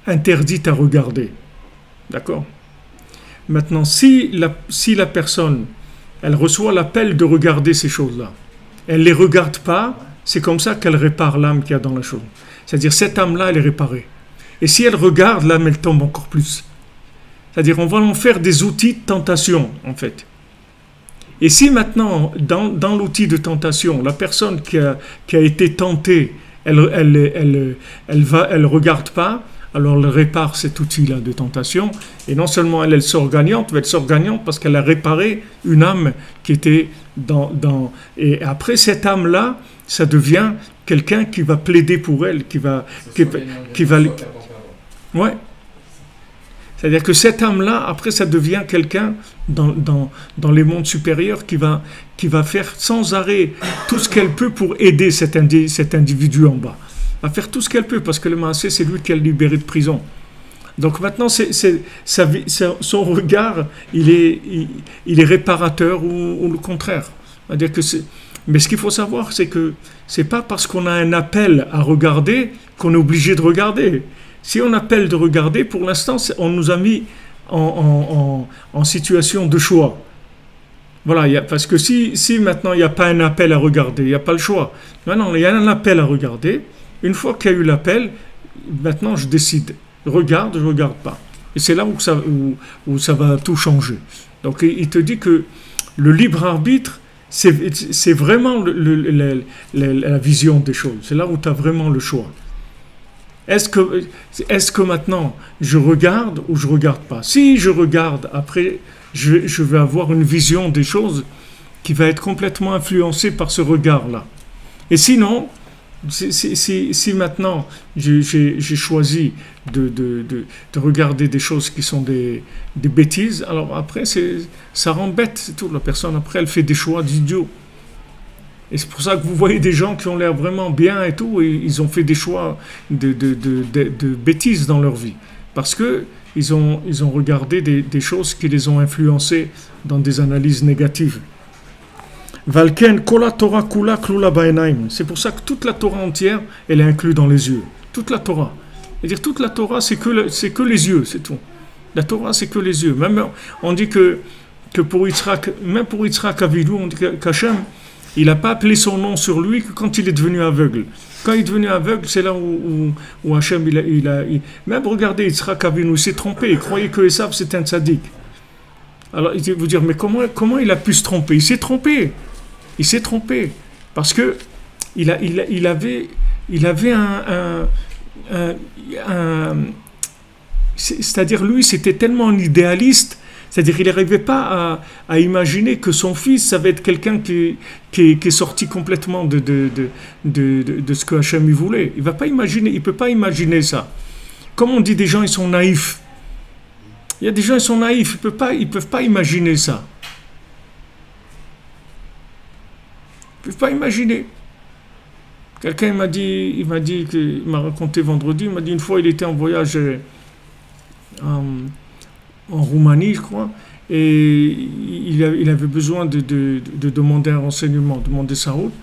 interdites à regarder. D'accord ? Maintenant, si la personne, elle reçoit l'appel de regarder ces choses-là, elle ne les regarde pas, c'est comme ça qu'elle répare l'âme qu'il y a dans la chose. C'est-à-dire, cette âme-là, elle est réparée. Et si elle regarde, l'âme, elle tombe encore plus. C'est-à-dire, on va en faire des outils de tentation, en fait. Et si maintenant, dans l'outil de tentation, la personne qui a été tentée, elle regarde pas, alors elle répare cet outil-là de tentation, et non seulement elle sort gagnante, mais elle sort gagnante parce qu'elle a réparé une âme qui était et après cette âme-là, ça devient quelqu'un qui va plaider pour elle, qui va ouais. C'est-à-dire que cette âme-là, après, ça devient quelqu'un dans les mondes supérieurs qui va faire sans arrêt tout ce qu'elle peut pour aider cet individu en bas. Elle va faire tout ce qu'elle peut parce que le Maasé, c'est lui qui a libéré de prison. Donc maintenant, son regard, il est réparateur ou le contraire. C'est-à-dire que mais ce qu'il faut savoir, c'est que c'est pas parce qu'on a un appel à regarder qu'on est obligé de regarder. Si on appelle de regarder, pour l'instant, on nous a mis en situation de choix. Voilà, parce que si maintenant il n'y a pas un appel à regarder, il n'y a pas le choix. Maintenant, il y a un appel à regarder. Une fois qu'il y a eu l'appel, maintenant je décide. Je regarde pas. Et c'est là où ça va tout changer. Donc il te dit que le libre arbitre, c'est vraiment la vision des choses. C'est là où tu as vraiment le choix. Est-ce que maintenant je regarde ou je regarde pas? Si je regarde, après je vais avoir une vision des choses qui va être complètement influencée par ce regard-là. Et sinon, si maintenant j'ai choisi de regarder des choses qui sont des bêtises, alors après ça rend bête, c'est tout. La personne après elle fait des choix d'idiots. Et c'est pour ça que vous voyez des gens qui ont l'air vraiment bien et tout, et ils ont fait des choix de bêtises dans leur vie. Parce qu'ils ont regardé des choses qui les ont influencés dans des analyses négatives. Valken, kola Torah kula klula ba'enaim. C'est pour ça que toute la Torah entière, elle est inclue dans les yeux. Toute la Torah. C'est-à-dire toute la Torah, c'est que les yeux, c'est tout. La Torah, c'est que les yeux. Même, on dit que pour Yitzhak, même pour Yitzhak Avidou, on dit qu'Hachem, il n'a pas appelé son nom sur lui que quand il est devenu aveugle. Quand il est devenu aveugle, c'est là où Hachem, même regardez, Yitzhak Avinu, il s'est trompé. Il croyait que Esav, c'était un tzaddik. Alors, il va vous dire, mais comment il a pu se tromper? Il s'est trompé. Il s'est trompé. Parce que il avait c'est-à-dire, lui, c'était tellement un idéaliste. C'est-à-dire qu'il n'arrivait pas à imaginer que son fils, ça va être quelqu'un qui est sorti complètement de ce que Hachem voulait. Il ne peut pas imaginer ça. Comme on dit, des gens, ils sont naïfs. Il y a des gens, ils sont naïfs, ils ne peuvent pas imaginer ça. Ils ne peuvent pas imaginer. Quelqu'un il m'a raconté vendredi, il m'a dit une fois, il était en voyage en Roumanie, je crois, et il avait besoin de demander un renseignement, demander sa route.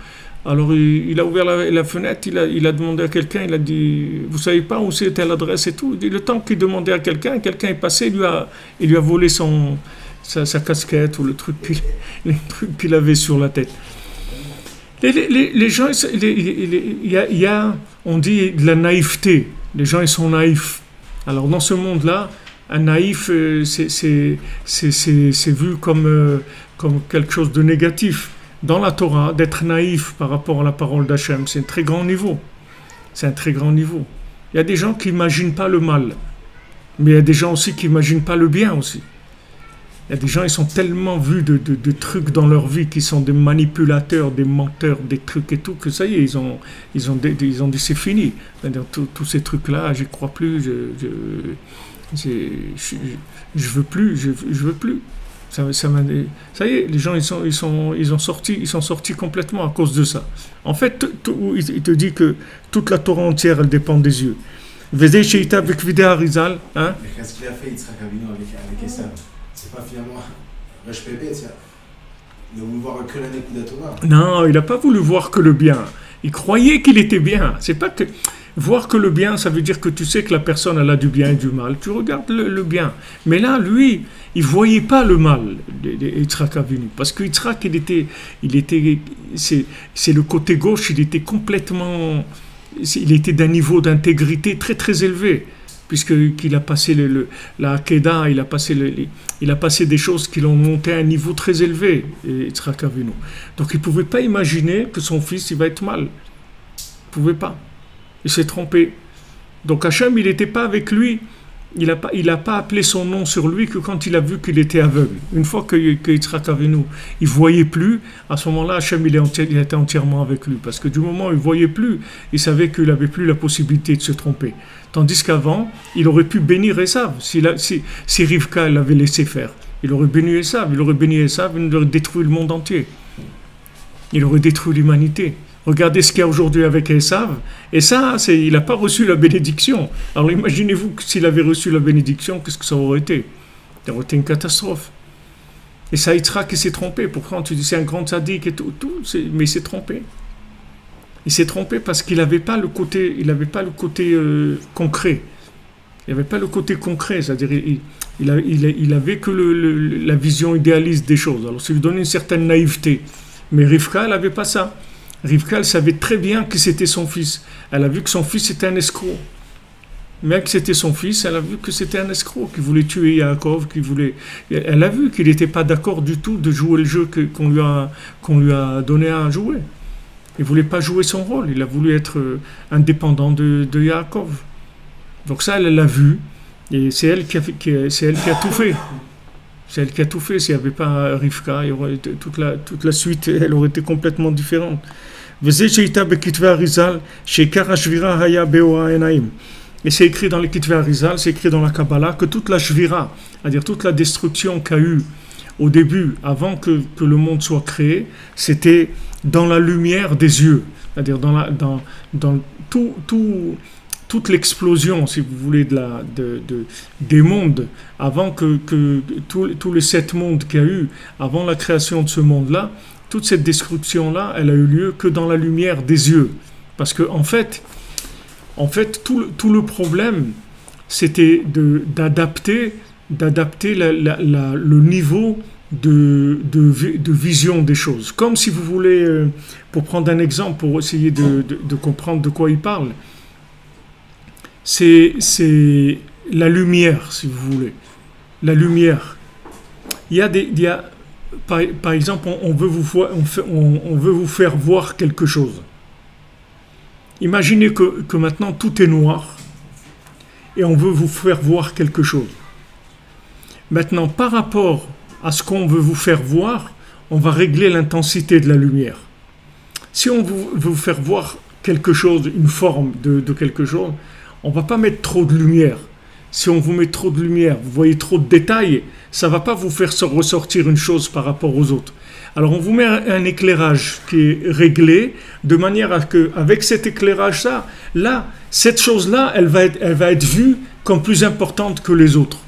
Alors il a ouvert la fenêtre, il a demandé à quelqu'un, il a dit, vous savez pas où c'était l'adresse et tout. Le temps qu'il demandait à quelqu'un est passé, il lui a volé sa casquette ou le truc qu'il avait sur la tête. Les gens, il y a, on dit, de la naïveté. Les gens, ils sont naïfs. Alors dans ce monde-là, un naïf, c'est vu comme quelque chose de négatif. Dans la Torah, d'être naïf par rapport à la parole d'Hachem, c'est un très grand niveau. C'est un très grand niveau. Il y a des gens qui n'imaginent pas le mal, mais il y a des gens aussi qui n'imaginent pas le bien aussi. Il y a des gens, ils sont tellement vus de trucs dans leur vie, qui sont des manipulateurs, des menteurs, des trucs et tout, que ça y est, ils ont dit c'est fini. C'est-à-dire, tous ces trucs-là, j'y crois plus, je veux plus. Ça y est, les gens ils sont sortis complètement à cause de ça. En fait, il te dit que toute la Torah entière elle dépend des yeux. Vezei sheita bekvidei Arizal, hein? Mais qu'est-ce qu'il a fait Yitzhak Avinu avec Esav? C'est pas finalement Resh Pebet, il a voulu voir que la Nekuda Tova. Non, il n'a pas voulu voir que le bien. Il croyait qu'il était bien. C'est pas que voir que le bien, ça veut dire que tu sais que la personne elle a du bien et du mal. Tu regardes le bien. Mais là, lui, il voyait pas le mal d'Yitzhak Avinu, parce que Yitzhak, c'est le côté gauche, il était complètement, il était d'un niveau d'intégrité très très élevé, puisqu'il a passé la Hakeda, il a passé des choses qui l'ont monté à un niveau très élevé, Yitzhak Avinu. Donc il pouvait pas imaginer que son fils il va être mal. Il pouvait pas. Il s'est trompé. Donc Hachem, il n'était pas avec lui. Il a pas appelé son nom sur lui que quand il a vu qu'il était aveugle. Une fois que Yitzhak Avinu, il voyait plus, à ce moment-là, Hachem, il était entièrement avec lui. Parce que du moment où il voyait plus, il savait qu'il n'avait plus la possibilité de se tromper. Tandis qu'avant, il aurait pu bénir Esav. Si Rivka l'avait laissé faire, il aurait béni Esav. Il aurait détruit le monde entier. Il aurait détruit l'humanité. Regardez ce qu'il y a aujourd'hui avec Esav. Et ça, il n'a pas reçu la bénédiction. Alors imaginez-vous que s'il avait reçu la bénédiction, qu'est-ce que ça aurait été? Ça aurait été une catastrophe. Et ça, Yitzhak, il s'est trompé. Pourquoi tu dis c'est un grand sadique et tout, mais il s'est trompé. Il s'est trompé parce qu'il n'avait pas le côté, concret. Il n'avait pas le côté concret, c'est-à-dire il avait que la vision idéaliste des choses. Alors ça lui donnait une certaine naïveté. Mais Rivka, elle n'avait pas ça. Rivka, elle savait très bien que c'était son fils. Elle a vu que son fils était un escroc. Mais que c'était son fils, elle a vu que c'était un escroc qui voulait tuer Yaakov, Elle a vu qu'il n'était pas d'accord du tout de jouer le jeu qu'on lui a donné à jouer. Il ne voulait pas jouer son rôle. Il a voulu être indépendant de Yaakov. Donc ça, elle l'a vu. Et c'est elle qui a tout fait. C'est elle qui a tout fait. S'il n'y avait pas Rivka, toute la suite, elle aurait été complètement différente. Et c'est écrit dans les Kitvei Arizal, c'est écrit dans la Kabbalah, que toute la shvira, c'est-à-dire toute la destruction qu'il y a eu au début, avant que le monde soit créé, c'était dans la lumière des yeux. C'est-à-dire dans toute l'explosion, si vous voulez, des mondes, avant que tous les 7 mondes qu'il y a eu, avant la création de ce monde-là, toute cette destruction-là, elle a eu lieu que dans la lumière des yeux. Parce que, en fait, tout le problème, c'était d'adapter le niveau de vision des choses. Comme si vous voulez, pour prendre un exemple, pour essayer de comprendre de quoi il parle, c'est la lumière, si vous voulez. La lumière. Il y a par exemple, on veut vous faire voir quelque chose. Imaginez que maintenant tout est noir et on veut vous faire voir quelque chose. Maintenant, par rapport à ce qu'on veut vous faire voir, on va régler l'intensité de la lumière. Si on veut vous faire voir quelque chose, une forme de quelque chose, on ne va pas mettre trop de lumière. Si on vous met trop de lumière, vous voyez trop de détails, ça ne va pas vous faire ressortir une chose par rapport aux autres. Alors on vous met un éclairage qui est réglé, de manière à que, avec cet éclairage-là, cette chose-là, elle va être vue comme plus importante que les autres.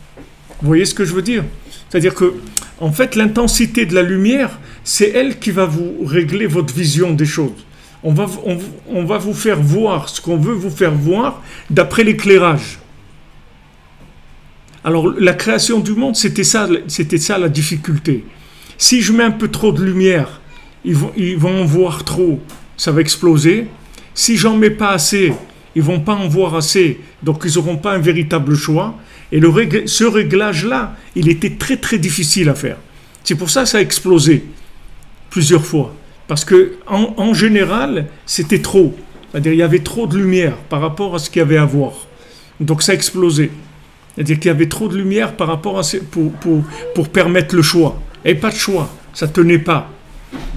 Vous voyez ce que je veux dire? C'est-à-dire que, en fait, l'intensité de la lumière, c'est elle qui va vous régler votre vision des choses. On va vous faire voir ce qu'on veut vous faire voir d'après l'éclairage. Alors, la création du monde, c'était ça la difficulté. Si je mets un peu trop de lumière, ils vont en voir trop, ça va exploser. Si j'en mets pas assez, ils vont pas en voir assez, donc ils n'auront pas un véritable choix. Et ce réglage-là, il était très très difficile à faire. C'est pour ça que ça a explosé plusieurs fois. Parce que en général, c'était trop. C'est-à-dire il y avait trop de lumière par rapport à ce qu'il y avait à voir. Donc ça a explosé. C'est-à-dire qu'il y avait trop de lumière par rapport à pour permettre le choix. Et pas de choix, ça tenait pas.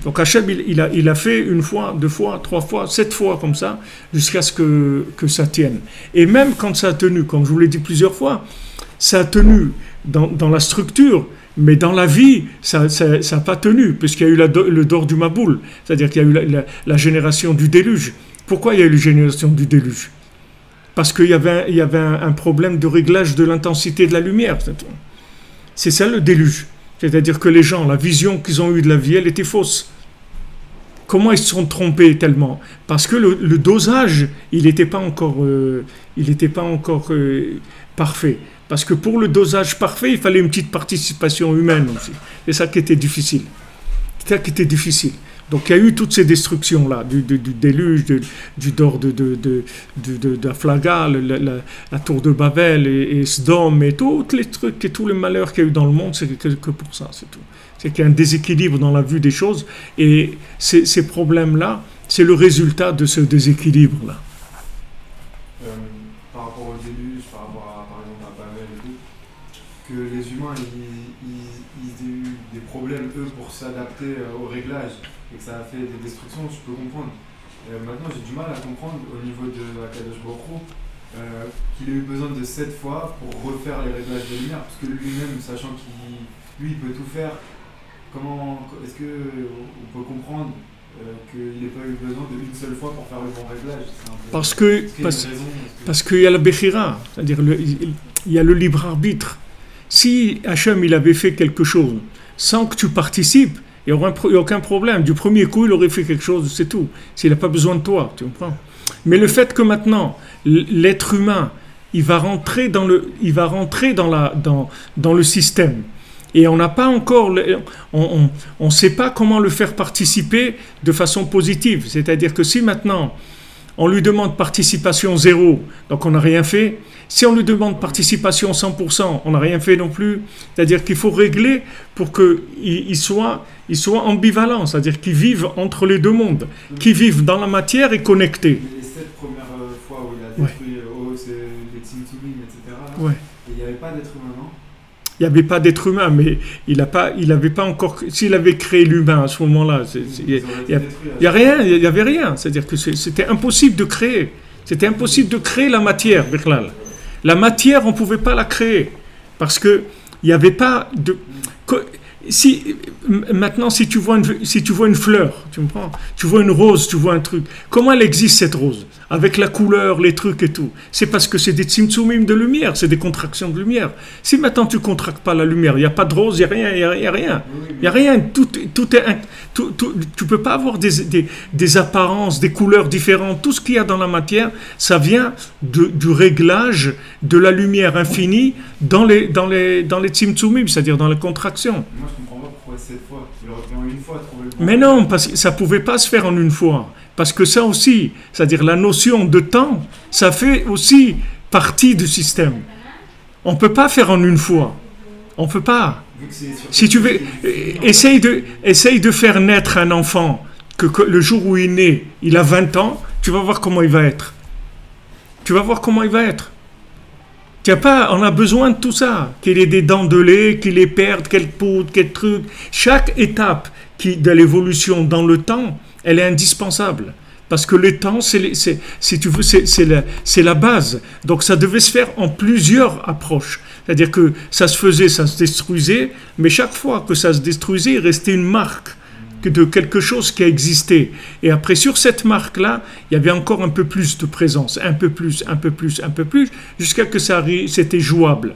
Donc Hachem, il a fait 1 fois, 2 fois, 3 fois, 7 fois comme ça, jusqu'à ce que ça tienne. Et même quand ça a tenu, comme je vous l'ai dit plusieurs fois, ça a tenu dans la structure Mais dans la vie, ça n'a pas tenu, puisqu'il y a eu le dor du Maboul, c'est-à-dire qu'il y a eu la génération du déluge. Pourquoi il y a eu la génération du déluge? Parce qu'il y avait un problème de réglage de l'intensité de la lumière. C'est ça le déluge. C'est-à-dire que les gens, la vision qu'ils ont eue de la vie, elle était fausse. Comment ils se sont trompés tellement? Parce que le dosage, il n'était pas encore parfait. Parce que pour le dosage parfait, il fallait une petite participation humaine aussi. C'est ça qui était difficile. C'est ça qui était difficile. Donc il y a eu toutes ces destructions-là, du déluge, du dor de la Flaga, la tour de Babel et Sdom et tous les trucs et tous les malheurs qu'il y a eu dans le monde, c'est que pour ça, c'est tout. C'est qu'il y a un déséquilibre dans la vue des choses et ces problèmes-là, c'est le résultat de ce déséquilibre-là. Par rapport au déluge, par rapport par exemple à Babel et tout, que les humains ils aient eu des problèmes eux pour s'adapter au réglage et que ça a fait des destructions, je peux comprendre. Maintenant j'ai du mal à comprendre au niveau de Akadosh Baruch Hu qu'il ait eu besoin de 7 fois pour refaire les réglages de lumière, parce que lui-même, sachant qu'il peut tout faire, comment est-ce qu'on peut comprendre qu'il n'ait pas eu besoin d'une seule fois pour faire le bon réglage? Parce qu'il y a la Bechira, c'est-à-dire il y a le libre arbitre. Si Hachem il avait fait quelque chose sans que tu participes, il n'y a aucun problème. Du premier coup, il aurait fait quelque chose, c'est tout. S'il n'a pas besoin de toi, tu comprends? Mais le fait que maintenant, l'être humain, il va rentrer dans le système. Et on n'a pas encore, on sait pas comment le faire participer de façon positive. C'est-à-dire que si maintenant, on lui demande participation 0, donc on n'a rien fait. Si on lui demande participation 100%, on n'a rien fait non plus. C'est-à-dire qu'il faut régler pour qu'il soit ambivalent, c'est-à-dire qu'il vive entre les deux mondes, qu'il vive dans la matière et connecté. Les 7 premières fois où il a détruit les Tzimtzumim, etc., ouais. Il n'y avait pas d'être humain, non? Il n'y avait pas d'être humain, mais il n'avait pas encore. S'il avait créé l'humain à ce moment-là, il n'y avait rien. C'est-à-dire que c'était impossible de créer. C'était impossible de créer la matière, Bichlal. La matière, on ne pouvait pas la créer. Parce qu'il n'y avait pas de. Maintenant, si tu vois une fleur, tu me prends, tu vois une rose, tu vois un truc, comment elle existe cette rose? Avec la couleur, les trucs et tout. C'est parce que c'est des tzimtzumim de lumière, c'est des contractions de lumière. Si maintenant tu ne contractes pas la lumière, il n'y a pas de rose, il n'y a rien, il n'y a rien. Il n'y a rien, tu ne peux pas avoir des apparences, des couleurs différentes. Tout ce qu'il y a dans la matière, ça vient du réglage de la lumière infinie dans les tzimtzumim, c'est-à-dire dans les contractions. Moi, je ne comprends pas pourquoi 7 fois. Il aurait pu en une fois trouver le bon. Mais non, parce que ça ne pouvait pas se faire en une fois. Parce que ça aussi, c'est-à-dire la notion de temps, ça fait aussi partie du système. On ne peut pas faire en une fois. On ne peut pas. Si tu veux, essaye de faire naître un enfant, que le jour où il est né, il a 20 ans, tu vas voir comment il va être. Tu vas voir comment il va être. On a besoin de tout ça, qu'il ait des dents de lait, qu'il les perde, quelle poudre, quel truc. Chaque étape de l'évolution dans le temps, elle est indispensable. Parce que le temps, si tu veux, c'est la base. Donc ça devait se faire en plusieurs approches. C'est-à-dire que ça se faisait, ça se détruisait, mais chaque fois que ça se détruisait, il restait une marque de quelque chose qui a existé. Et après, sur cette marque-là, il y avait encore un peu plus de présence, un peu plus, jusqu'à que ça arrive, c'était jouable.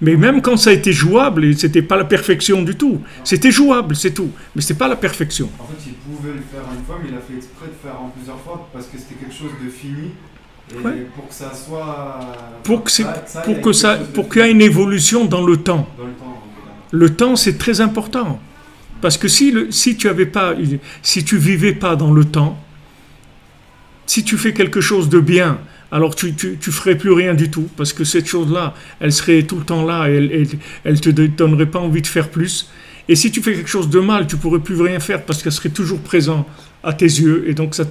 Mais même quand ça a été jouable, c'était pas la perfection du tout. C'était jouable, c'est tout. Mais c'était pas la perfection. En fait, il pouvait le faire une fois, mais il a fait exprès de faire en plusieurs fois parce que c'était quelque chose de fini. Et ouais. Pour que ça soit... Pour qu'il y ait une évolution dans le temps. Le temps, c'est très important. Parce que si tu vivais pas dans le temps, si tu fais quelque chose de bien, alors tu ferais plus rien du tout, parce que cette chose-là, elle serait tout le temps là, et elle te donnerait pas envie de faire plus. Et si tu fais quelque chose de mal, tu pourrais plus rien faire, parce qu'elle serait toujours présente à tes yeux, et donc ça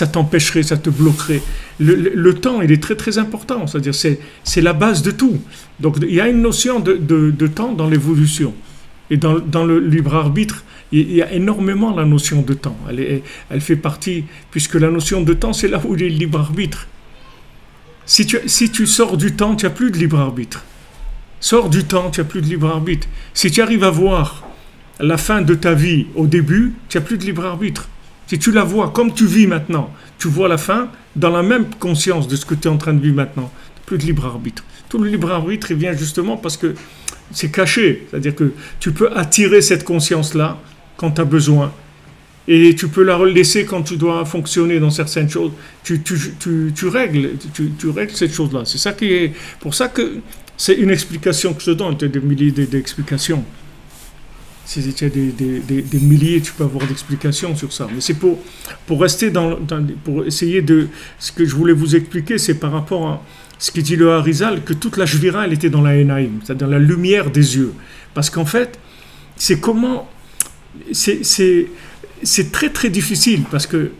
t'empêcherait, ça te bloquerait. Le temps, il est très très important, c'est-à-dire c'est la base de tout. Donc il y a une notion de temps dans l'évolution. Et dans le libre arbitre, il y a énormément la notion de temps. Elle fait partie, puisque la notion de temps, c'est là où il y a le libre arbitre. Si tu sors du temps, tu n'as plus de libre arbitre. Sors du temps, tu n'as plus de libre arbitre. Si tu arrives à voir la fin de ta vie au début, tu n'as plus de libre arbitre. Si tu la vois comme tu vis maintenant, tu vois la fin dans la même conscience de ce que tu es en train de vivre maintenant. Tu n'as plus de libre arbitre. Tout le libre arbitre, il vient justement parce que c'est caché. C'est-à-dire que tu peux attirer cette conscience-là quand tu as besoin. Et tu peux la laisser quand tu dois fonctionner dans certaines choses. Tu règles cette chose-là. C'est ça qui est... Pour ça que c'est une explication que je te donne. Tu as des milliers d'explications. Si tu as des milliers, tu peux avoir d'explications sur ça. Mais c'est pour rester pour essayer de... Ce que je voulais vous expliquer, c'est par rapport à ce que dit le Harizal, que toute la Shvira, elle était dans la Enaïm, c'est-à-dire la lumière des yeux. Parce qu'en fait, c'est comment... C'est très très difficile parce que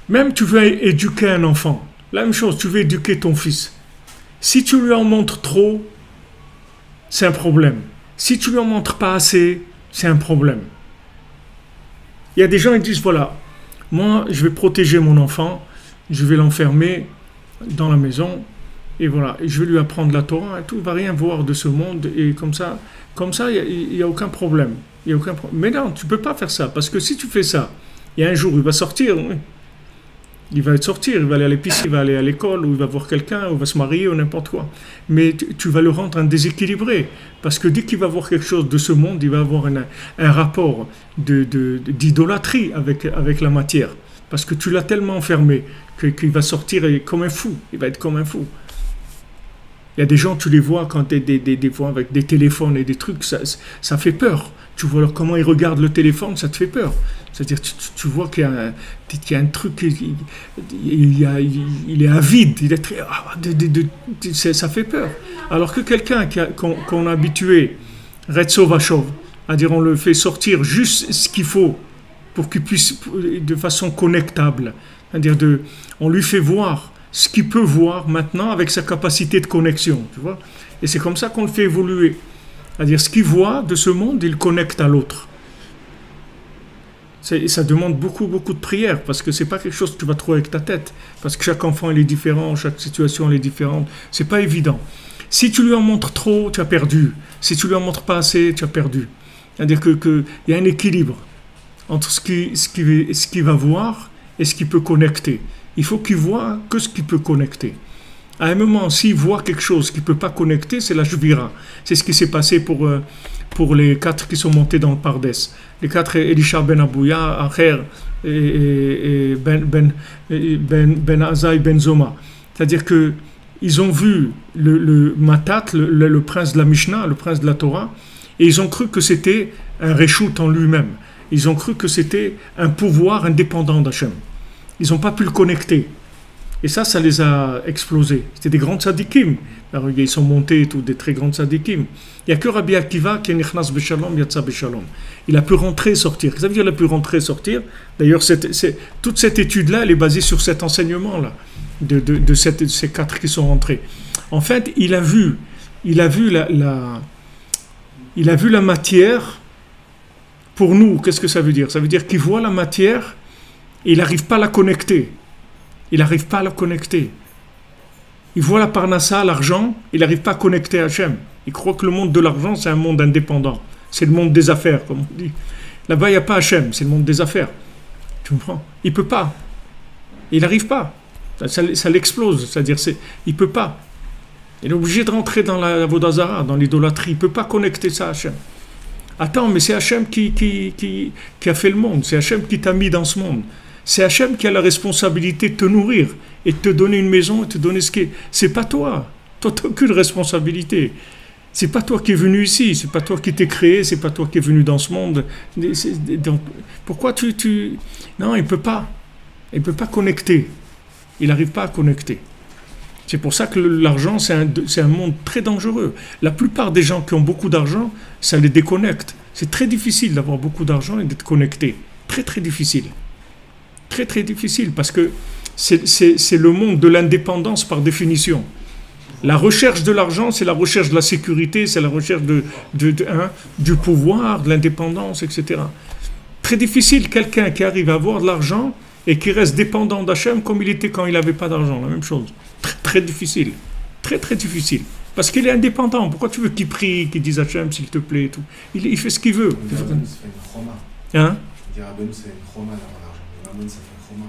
même tu veux éduquer un enfant, la même chose, tu veux éduquer ton fils. Si tu lui en montres trop, c'est un problème. Si tu lui en montres pas assez, c'est un problème. Il y a des gens qui disent, voilà, moi je vais protéger mon enfant, je vais l'enfermer dans la maison, et voilà, et je vais lui apprendre la Torah, et tout, il ne va rien voir de ce monde, et comme ça il n'y a aucun problème. Mais non, tu ne peux pas faire ça, parce que si tu fais ça, il y a un jour, il va sortir, il va sortir, il va aller à l'épicerie, il va aller à l'école, ou il va voir quelqu'un, ou il va se marier, ou n'importe quoi. Mais tu vas le rendre un déséquilibré, parce que dès qu'il va voir quelque chose de ce monde, il va avoir un rapport d'idolâtrie avec la matière, parce que tu l'as tellement enfermé qu'il va sortir comme un fou, il va être comme un fou. Il y a des gens, tu les vois quand des fois avec des téléphones et des trucs, ça fait peur. Tu vois comment ils regardent le téléphone, ça te fait peur. C'est-à-dire, tu vois qu'il y a un truc, il est avide, il est très, ça fait peur. Alors que quelqu'un qu'on a habitué, Retso Vachov, c'est-à-dire on le fait sortir juste ce qu'il faut pour qu'il puisse, de façon connectable, c'est-à-dire on lui fait voir ce qu'il peut voir maintenant avec sa capacité de connexion, tu vois. Et c'est comme ça qu'on le fait évoluer. C'est-à-dire ce qu'il voit de ce monde, il connecte à l'autre. Ça demande beaucoup de prière, parce que c'est pas quelque chose que tu vas trouver avec ta tête, parce que chaque enfant il est différent, chaque situation elle est différente. C'est pas évident. Si tu lui en montres trop, tu as perdu. Si tu lui en montres pas assez, tu as perdu. C'est-à-dire que y a un équilibre entre ce qu'il va voir et ce qu'il peut connecter. Il faut qu'il voit que ce qu'il peut connecter. À un moment, s'il voit quelque chose qu'il ne peut pas connecter, c'est la Shvira. C'est ce qui s'est passé pour les 4 qui sont montés dans le Pardes. Les 4, Elisha ben Abouya, Acher, et Ben Azaï ben Zoma. C'est-à-dire qu'ils ont vu le Matat, le prince de la Mishnah, le prince de la Torah, et ils ont cru que c'était un Réchout en lui-même. Ils ont cru que c'était un pouvoir indépendant d'Hachem. Ils n'ont pas pu le connecter. Et ça les a explosés. C'était des grands tzadikim. Alors, ils sont montés, tous des très grands tzadikim. Il n'y a que Rabbi Akiva qui est nichnas b'shalom, yatsa b'shalom. Il a pu rentrer et sortir. Ça veut dire qu'il a pu rentrer et sortir. D'ailleurs, toute cette étude-là, elle est basée sur cet enseignement-là, de ces 4 qui sont rentrés. En fait, il a vu la matière. Pour nous, qu'est-ce que ça veut dire? Ça veut dire qu'il voit la matière et il n'arrive pas à la connecter. Il n'arrive pas à la connecter. Il voit la parnassa, l'argent, il n'arrive pas à connecter à Hachem. Il croit que le monde de l'argent, c'est un monde indépendant. C'est le monde des affaires, comme on dit. Là-bas, il n'y a pas Hachem, c'est le monde des affaires. Tu comprends? Il ne peut pas. Il n'arrive pas. Ça l'explose. C'est-à-dire, il ne peut pas. Il est obligé de rentrer dans la Vodazara, dans l'idolâtrie. Il ne peut pas connecter ça à Hachem. Attends, mais c'est Hachem qui a fait le monde. C'est Hachem qui t'a mis dans ce monde. C'est Hachem qui a la responsabilité de te nourrir et de te donner une maison et de te donner ce qui est. C'est pas toi. Toi, tu n'as aucune responsabilité. C'est pas toi qui es venu ici. C'est pas toi qui t'es créé. C'est pas toi qui es venu dans ce monde. Donc, pourquoi Non, il peut pas. Il peut pas connecter. Il n'arrive pas à connecter. C'est pour ça que l'argent, c'est un monde très dangereux. La plupart des gens qui ont beaucoup d'argent, ça les déconnecte. C'est très difficile d'avoir beaucoup d'argent et d'être connecté. Très, très difficile. Très, très difficile parce que c'est le monde de l'indépendance par définition. La recherche de l'argent, c'est la recherche de la sécurité, c'est la recherche du pouvoir, de l'indépendance, etc. Très difficile, quelqu'un qui arrive à avoir de l'argent et qui reste dépendant d'Hachem comme il était quand il n'avait pas d'argent, la même chose. Très, très difficile. Très, très difficile. Parce qu'il est indépendant. Pourquoi tu veux qu'il prie, qu'il dise Hachem, s'il te plaît et tout. Il fait ce qu'il veut. On dit Rabbeinu, ça fait une chroma. Hein? On dit Rabbeinu, c'est une chroma d'avoir l'argent. Rabbeinu, ça fait une chroma.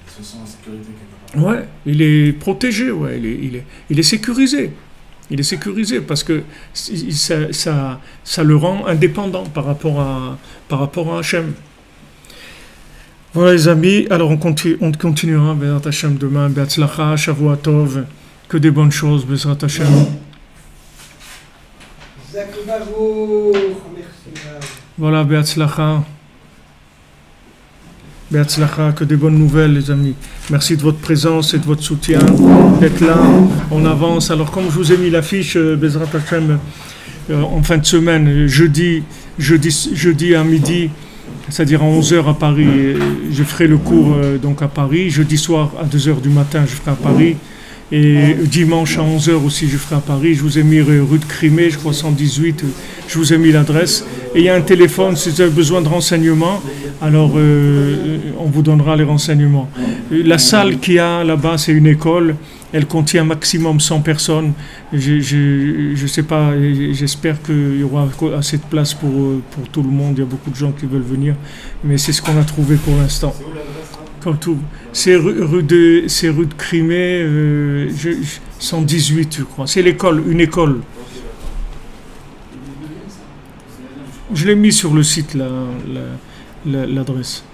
Il se sent en sécurité quelque part. Ouais, il est protégé, ouais, il est sécurisé. Il est sécurisé parce que ça le rend indépendant par rapport à Hachem. Voilà les amis, alors on continuera Bezrat Hachem demain, Be'atzlacha, Shavua Tov, que des bonnes choses, Bezrat Hachem. Voilà, Be'atzlacha. Be'atzlacha, que des bonnes nouvelles les amis. Merci de votre présence et de votre soutien, d'être là, on avance. Alors comme je vous ai mis l'affiche, Bezrat Hachem, en fin de semaine, jeudi à midi, c'est-à-dire à 11h à Paris, je ferai le cours donc à Paris. Jeudi soir à 2h du matin, je ferai à Paris. Et dimanche à 11h aussi, je ferai à Paris. Je vous ai mis rue de Crimée, je crois 118, je vous ai mis l'adresse. Et il y a un téléphone, si vous avez besoin de renseignements, alors on vous donnera les renseignements. La salle qu'il y a là-bas, c'est une école. Elle contient maximum 100 personnes. Je sais pas, j'espère qu'il y aura assez de place pour tout le monde. Il y a beaucoup de gens qui veulent venir, mais c'est ce qu'on a trouvé pour l'instant. Comme tout, c'est rue de Crimée, 118, je crois. C'est l'école, une école. Je l'ai mis sur le site l'adresse.